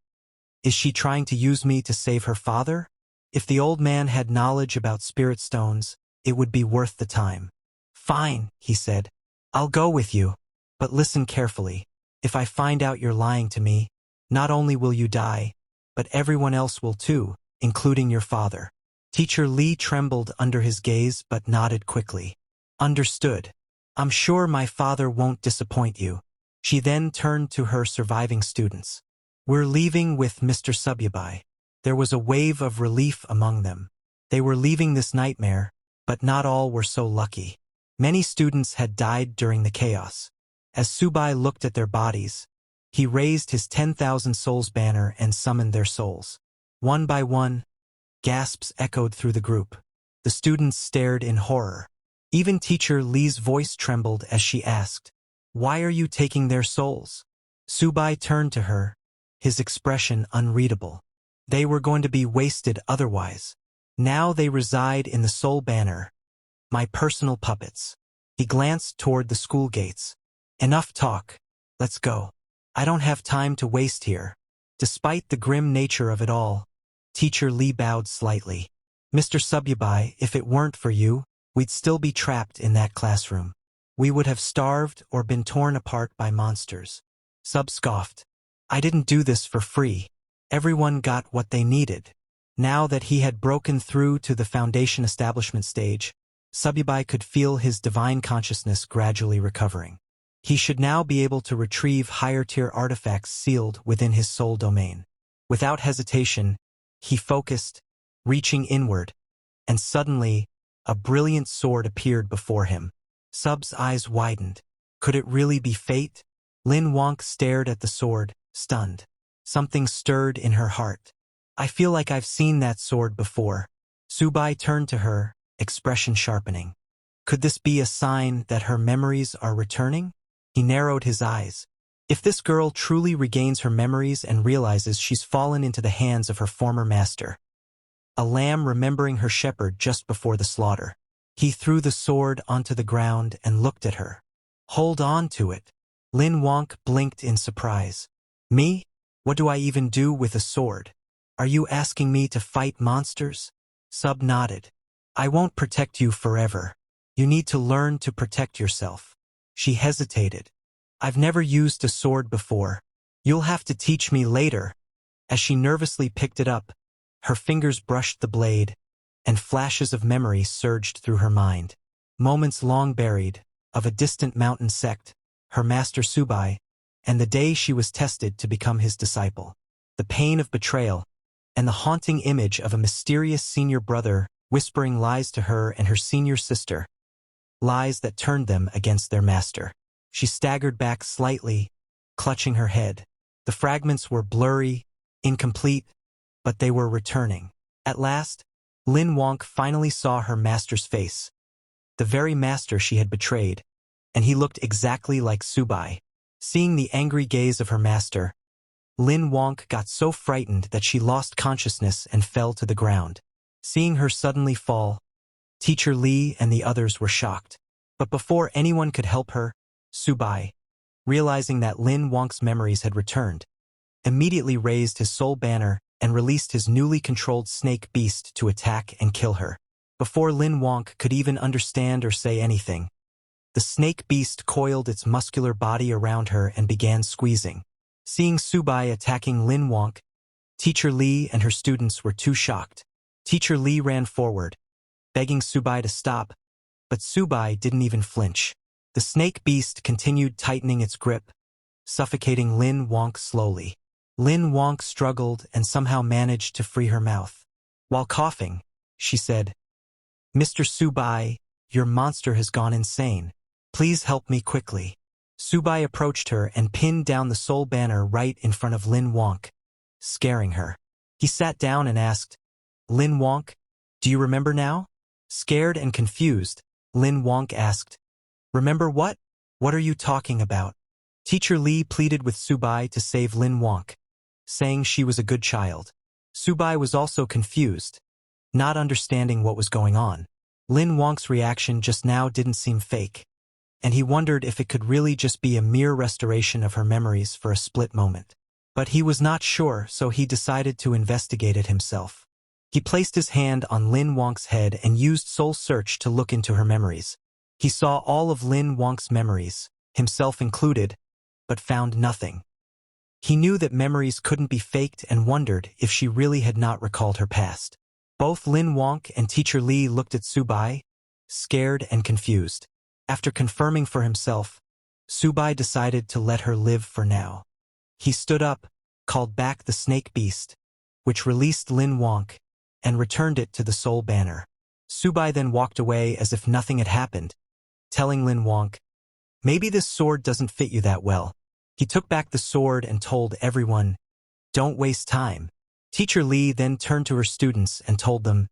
Speaker 1: is she trying to use me to save her father? If the old man had knowledge about spirit stones, it would be worth the time." "Fine," he said. "I'll go with you. But listen carefully. If I find out you're lying to me, not only will you die, but everyone else will too, including your father." Teacher Lee trembled under his gaze but nodded quickly. "Understood. I'm sure my father won't disappoint you." She then turned to her surviving students. "We're leaving with Mr. Subai." There was a wave of relief among them. They were leaving this nightmare, but not all were so lucky. Many students had died during the chaos. As Subai looked at their bodies, he raised his 10,000 souls banner and summoned their souls. One by one, gasps echoed through the group. The students stared in horror. Even Teacher Lee's voice trembled as she asked, "Why are you taking their souls?" Subai turned to her, his expression unreadable. "They were going to be wasted otherwise. Now they reside in the soul banner, my personal puppets." He glanced toward the school gates. "Enough talk. Let's go. I don't have time to waste here." Despite the grim nature of it all, Teacher Lee bowed slightly. "Mr. Subai, if it weren't for you, we'd still be trapped in that classroom. We would have starved or been torn apart by monsters." Sub scoffed. I didn't do this for free. Everyone got what they needed. Now that he had broken through to the foundation establishment stage, Sububai could feel his divine consciousness gradually recovering. He should now be able to retrieve higher-tier artifacts sealed within his soul domain. Without hesitation, he focused, reaching inward, and suddenly, a brilliant sword appeared before him. Sub's eyes widened. Could it really be fate? Lin Wonk stared at the sword, stunned. Something stirred in her heart. I feel like I've seen that sword before. Subai turned to her, expression sharpening. Could this be a sign that her memories are returning? He narrowed his eyes. If this girl truly regains her memories and realizes she's fallen into the hands of her former master. A lamb remembering her shepherd just before the slaughter. He threw the sword onto the ground and looked at her. Hold on to it. Lin Wonk blinked in surprise. Me? What do I even do with a sword? Are you asking me to fight monsters? Sub nodded. I won't protect you forever. You need to learn to protect yourself. She hesitated. I've never used a sword before. You'll have to teach me later. As she nervously picked it up, her fingers brushed the blade, and flashes of memory surged through her mind. Moments long buried, of a distant mountain sect, her master Subai, and the day she was tested to become his disciple. The pain of betrayal, and the haunting image of a mysterious senior brother whispering lies to her and her senior sister. Lies that turned them against their master. She staggered back slightly, clutching her head. The fragments were blurry, incomplete, but they were returning. At last, Lin Wonk finally saw her master's face. The very master she had betrayed, and he looked exactly like Subai. Seeing the angry gaze of her master, Lin Wonk got so frightened that she lost consciousness and fell to the ground. Seeing her suddenly fall, Teacher Li and the others were shocked. But before anyone could help her, Subai, realizing that Lin Wonk's memories had returned, immediately raised his soul banner and released his newly controlled snake beast to attack and kill her. Before Lin Wonk could even understand or say anything, the snake beast coiled its muscular body around her and began squeezing. Seeing Subai attacking Lin Wonk, Teacher Li and her students were too shocked. Teacher Li ran forward, begging Subai to stop, but Subai didn't even flinch. The snake beast continued tightening its grip, suffocating Lin Wonk slowly. Lin Wonk struggled and somehow managed to free her mouth. While coughing, she said, Mr. Subai, your monster has gone insane. Please help me quickly. Subai approached her and pinned down the soul banner right in front of Lin Wonk, scaring her. He sat down and asked, Lin Wonk, do you remember now? Scared and confused, Lin Wonk asked, Remember what? What are you talking about? Teacher Li pleaded with Subai to save Lin Wonk, saying she was a good child. Subai was also confused, not understanding what was going on. Lin Wonk's reaction just now didn't seem fake, and he wondered if it could really just be a mere restoration of her memories for a split moment. But he was not sure, so he decided to investigate it himself. He placed his hand on Lin Wonk's head and used Soul Search to look into her memories. He saw all of Lin Wonk's memories, himself included, but found nothing. He knew that memories couldn't be faked and wondered if she really had not recalled her past. Both Lin Wonk and Teacher Li looked at Subai, scared and confused. After confirming for himself, Subai decided to let her live for now. He stood up, called back the snake beast, which released Lin Wonk, and returned it to the soul banner. Subai then walked away as if nothing had happened, telling Lin Wonk, maybe this sword doesn't fit you that well. He took back the sword and told everyone, don't waste time. Teacher Li then turned to her students and told them,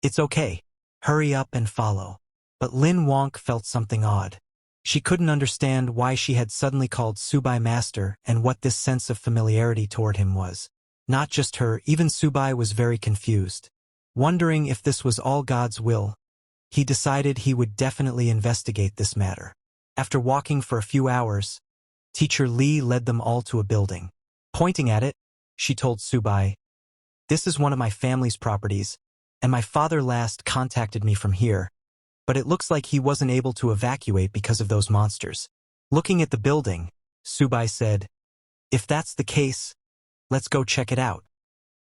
Speaker 1: it's okay, hurry up and follow. But Lin Wonk felt something odd. She couldn't understand why she had suddenly called Subai master and what this sense of familiarity toward him was. Not just her, even Subai was very confused. Wondering if this was all God's will, he decided he would definitely investigate this matter. After walking for a few hours, Teacher Li led them all to a building. Pointing at it, she told Subai, this is one of my family's properties, and my father last contacted me from here, but it looks like he wasn't able to evacuate because of those monsters. Looking at the building, Subai said, If that's the case, let's go check it out.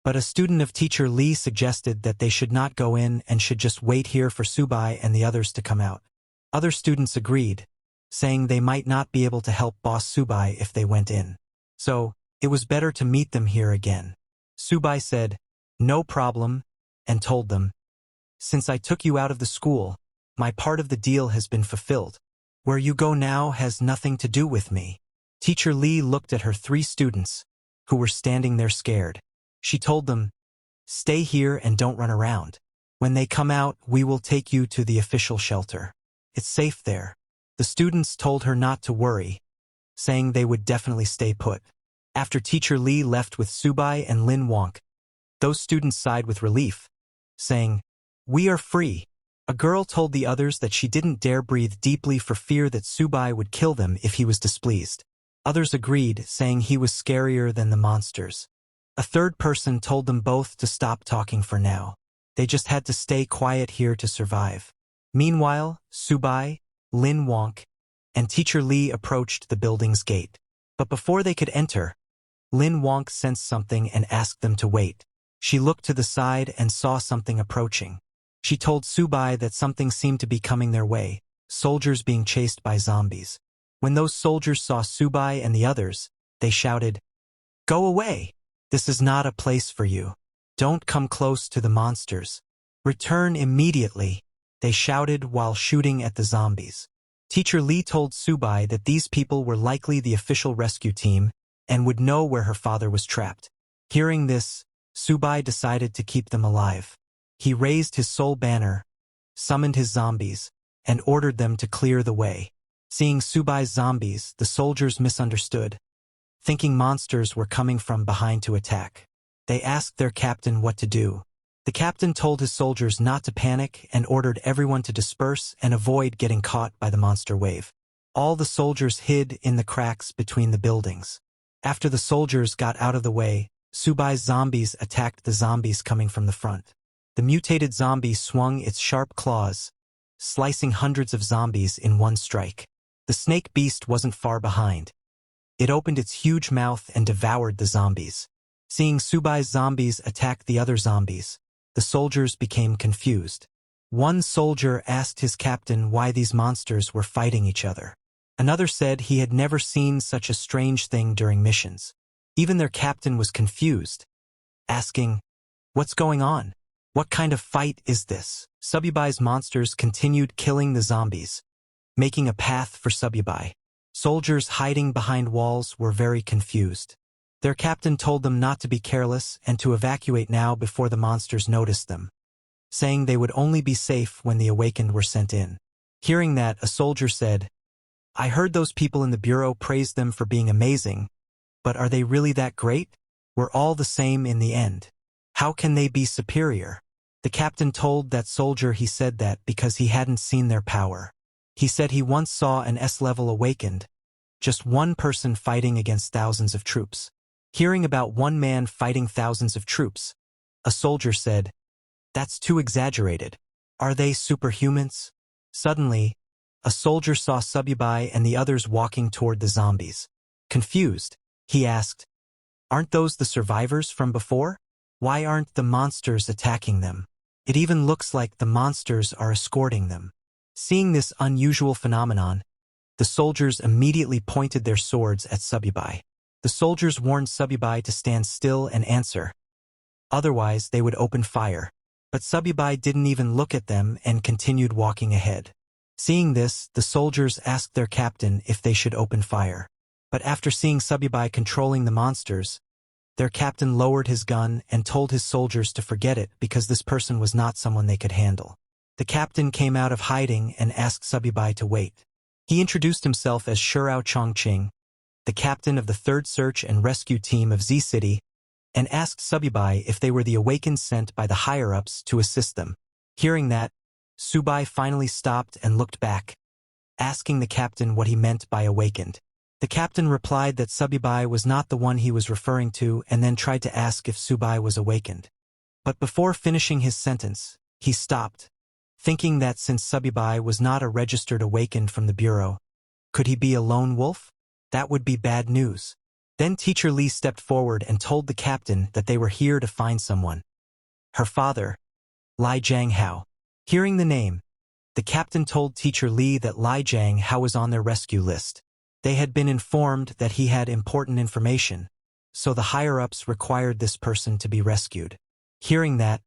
Speaker 1: But a student of teacher Lee suggested that they should not go in and should just wait here for Subai and the others to come out. Other students agreed, saying they might not be able to help Boss Subai if they went in. So, it was better to meet them here again. Subai said, "No problem," and told them, "Since I took you out of the school, my part of the deal has been fulfilled. Where you go now has nothing to do with me." Teacher Lee looked at her 3 students, who were standing there scared. She told them, "Stay here and don't run around. When they come out, we will take you to the official shelter. It's safe there." The students told her not to worry, saying they would definitely stay put. After Teacher Lee left with Subai and Lin Wonk, those students sighed with relief, saying, "We are free." A girl told the others that she didn't dare breathe deeply for fear that Subai would kill them if he was displeased. Others agreed, saying he was scarier than the monsters. A third person told them both to stop talking for now. They just had to stay quiet here to survive. Meanwhile, Subai, Lin Wonk, and Teacher Lee approached the building's gate. But before they could enter, Lin Wonk sensed something and asked them to wait. She looked to the side and saw something approaching. She told Subai that something seemed to be coming their way, soldiers being chased by zombies. When those soldiers saw Subai and the others, they shouted, "Go away! This is not a place for you. Don't come close to the monsters. Return immediately," they shouted while shooting at the zombies. Teacher Lee told Subai that these people were likely the official rescue team and would know where her father was trapped. Hearing this, Subai decided to keep them alive. He raised his soul banner, summoned his zombies, and ordered them to clear the way. Seeing Subai's zombies, the soldiers misunderstood, thinking monsters were coming from behind to attack. They asked their captain what to do. The captain told his soldiers not to panic and ordered everyone to disperse and avoid getting caught by the monster wave. All the soldiers hid in the cracks between the buildings. After the soldiers got out of the way, Subai's zombies attacked the zombies coming from the front. The mutated zombie swung its sharp claws, slicing hundreds of zombies in one strike. The snake beast wasn't far behind. It opened its huge mouth and devoured the zombies. Seeing Subai's zombies attack the other zombies, the soldiers became confused. One soldier asked his captain why these monsters were fighting each other. Another said he had never seen such a strange thing during missions. Even their captain was confused, asking, "What's going on? What kind of fight is this?" Sububai's monsters continued killing the zombies, making a path for Sububai. Soldiers hiding behind walls were very confused. Their captain told them not to be careless and to evacuate now before the monsters noticed them, saying they would only be safe when the awakened were sent in. Hearing that, a soldier said, "I heard those people in the bureau praise them for being amazing, but are they really that great? We're all the same in the end. How can they be superior?" The captain told that soldier he said that because he hadn't seen their power. He said he once saw an S-level awakened, just one person fighting against thousands of troops. Hearing about one man fighting thousands of troops, a soldier said, "That's too exaggerated. Are they superhumans?" Suddenly, a soldier saw Sububai and the others walking toward the zombies. Confused, he asked, "Aren't those the survivors from before? Why aren't the monsters attacking them? It even looks like the monsters are escorting them." Seeing this unusual phenomenon, the soldiers immediately pointed their swords at Sububai. The soldiers warned Sububai to stand still and answer. Otherwise, they would open fire. But Sububai didn't even look at them and continued walking ahead. Seeing this, the soldiers asked their captain if they should open fire. But after seeing Sububai controlling the monsters, their captain lowered his gun and told his soldiers to forget it because this person was not someone they could handle. The captain came out of hiding and asked Sububai to wait. He introduced himself as Shurao Chongqing, the captain of the 3rd Search and Rescue Team of Z-City, and asked Sububai if they were the awakened sent by the higher-ups to assist them. Hearing that, Subai finally stopped and looked back, asking the captain what he meant by awakened. The captain replied that Sububai was not the one he was referring to and then tried to ask if Subai was awakened. But before finishing his sentence, he stopped, thinking that since Sububai was not a registered awakened from the bureau, could he be a lone wolf? That would be bad news. Then Teacher Lee stepped forward and told the captain that they were here to find someone. Her father, Lai Jiang Hao. Hearing the name, the captain told Teacher Lee that Lai Jiang Hao was on their rescue list. They had been informed that he had important information, so the higher-ups required this person to be rescued. Hearing that,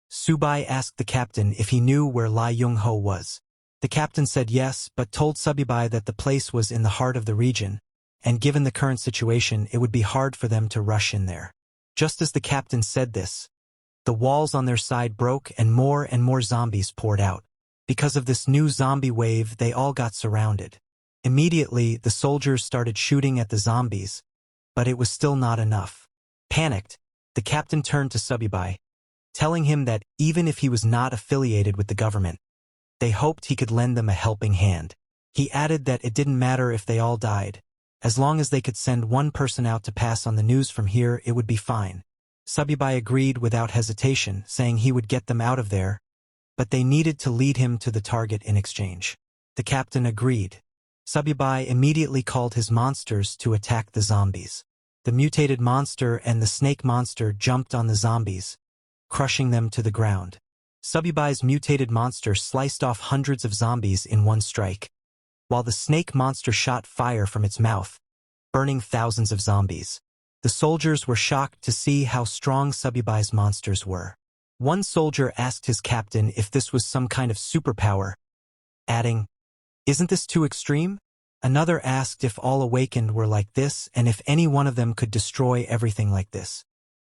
Speaker 1: Subai asked the captain if he knew where Lai Yung-ho was. The captain said yes, but told Subai that the place was in the heart of the region, and given the current situation, it would be hard for them to rush in there. Just as the captain said this, the walls on their side broke and more zombies poured out. Because of this new zombie wave, they all got surrounded. Immediately, the soldiers started shooting at the zombies, but it was still not enough. Panicked, the captain turned to Subai, telling him that even if he was not affiliated with the government, they hoped he could lend them a helping hand. He added that it didn't matter if they all died. As long as they could send one person out to pass on the news from here, it would be fine. Subai agreed without hesitation, saying he would get them out of there, but they needed to lead him to the target in exchange. The captain agreed. Subai immediately called his monsters to attack the zombies. The mutated monster and the snake monster jumped on the zombies, crushing them to the ground. Subai's mutated monster sliced off hundreds of zombies in one strike, while the snake monster shot fire from its mouth, burning thousands of zombies. The soldiers were shocked to see how strong Subai's monsters were. One soldier asked his captain if this was some kind of superpower, adding, "Isn't this too extreme?" Another asked if all awakened were like this and if any one of them could destroy everything like this.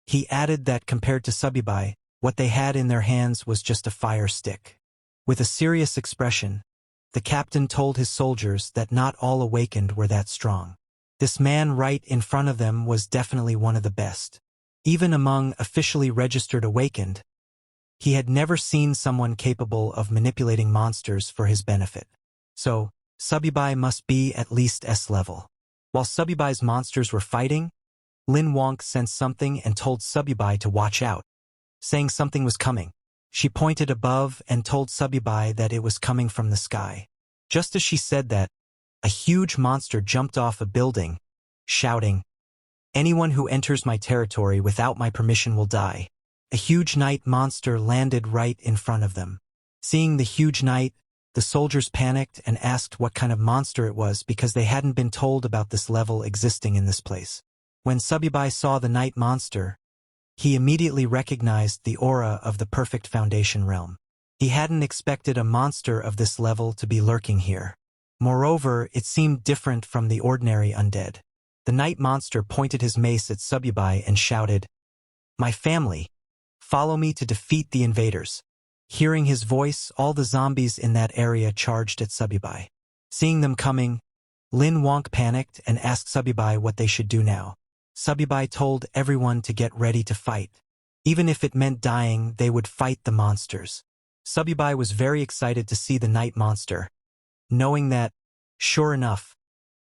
Speaker 1: He added that compared to Subai, what they had in their hands was just a fire stick. With a serious expression, the captain told his soldiers that not all awakened were that strong. This man right in front of them was definitely one of the best. Even among officially registered awakened, he had never seen someone capable of manipulating monsters for his benefit. So, Subai must be at least S level. While Subai's monsters were fighting, Lin Wonk sensed something and told Subai to watch out, saying something was coming. She pointed above and told Subai that it was coming from the sky. Just as she said that, a huge monster jumped off a building, shouting, "Anyone who enters my territory without my permission will die." A huge night monster landed right in front of them. Seeing the huge night, the soldiers panicked and asked what kind of monster it was because they hadn't been told about this level existing in this place. When Subai saw the night monster, he immediately recognized the aura of the perfect foundation realm. He hadn't expected a monster of this level to be lurking here. Moreover, it seemed different from the ordinary undead. The night monster pointed his mace at Subai and shouted, "My family, follow me to defeat the invaders." Hearing his voice, all the zombies in that area charged at Subai. Seeing them coming, Lin Wonk panicked and asked Subai what they should do now. Subai told everyone to get ready to fight. Even if it meant dying, they would fight the monsters. Subai was very excited to see the night monster, knowing that, sure enough,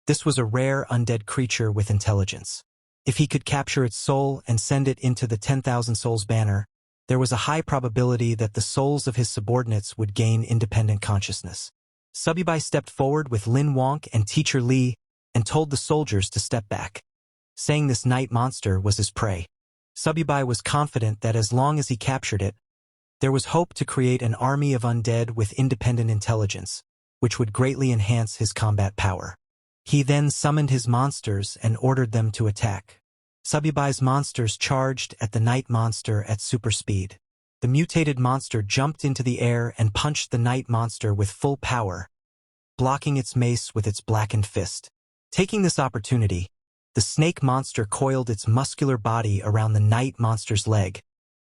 Speaker 1: this was a rare undead creature with intelligence. If he could capture its soul and send it into the 10,000 souls banner, there was a high probability that the souls of his subordinates would gain independent consciousness. Subai stepped forward with Lin Wonk and Teacher Lee and told the soldiers to step back, saying this night monster was his prey. Subai was confident that as long as he captured it, there was hope to create an army of undead with independent intelligence, which would greatly enhance his combat power. He then summoned his monsters and ordered them to attack. Subai's monsters charged at the night monster at super speed. The mutated monster jumped into the air and punched the night monster with full power, blocking its mace with its blackened fist. Taking this opportunity, the snake monster coiled its muscular body around the night monster's leg,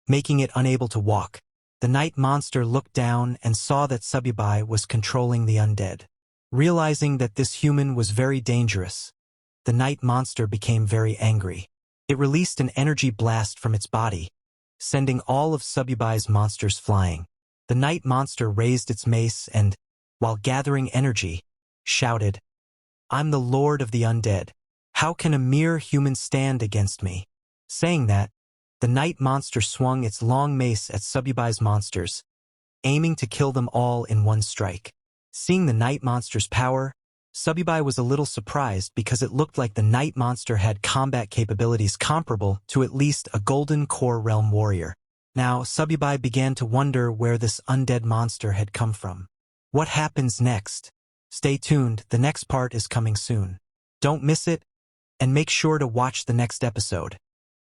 Speaker 1: making it unable to walk. The night monster looked down and saw that Subai was controlling the undead. Realizing that this human was very dangerous, the night monster became very angry. It released an energy blast from its body, sending all of Subai's monsters flying. The night monster raised its mace and, while gathering energy, shouted, "I'm the lord of the undead. How can a mere human stand against me?" Saying that, the night monster swung its long mace at Subai's monsters, aiming to kill them all in one strike. Seeing the night monster's power, Subbubye was a little surprised because it looked like the night monster had combat capabilities comparable to at least a Golden Core Realm warrior. Now, Subbubye began to wonder where this undead monster had come from. What happens next? Stay tuned, the next part is coming soon. Don't miss it, and make sure to watch the next episode.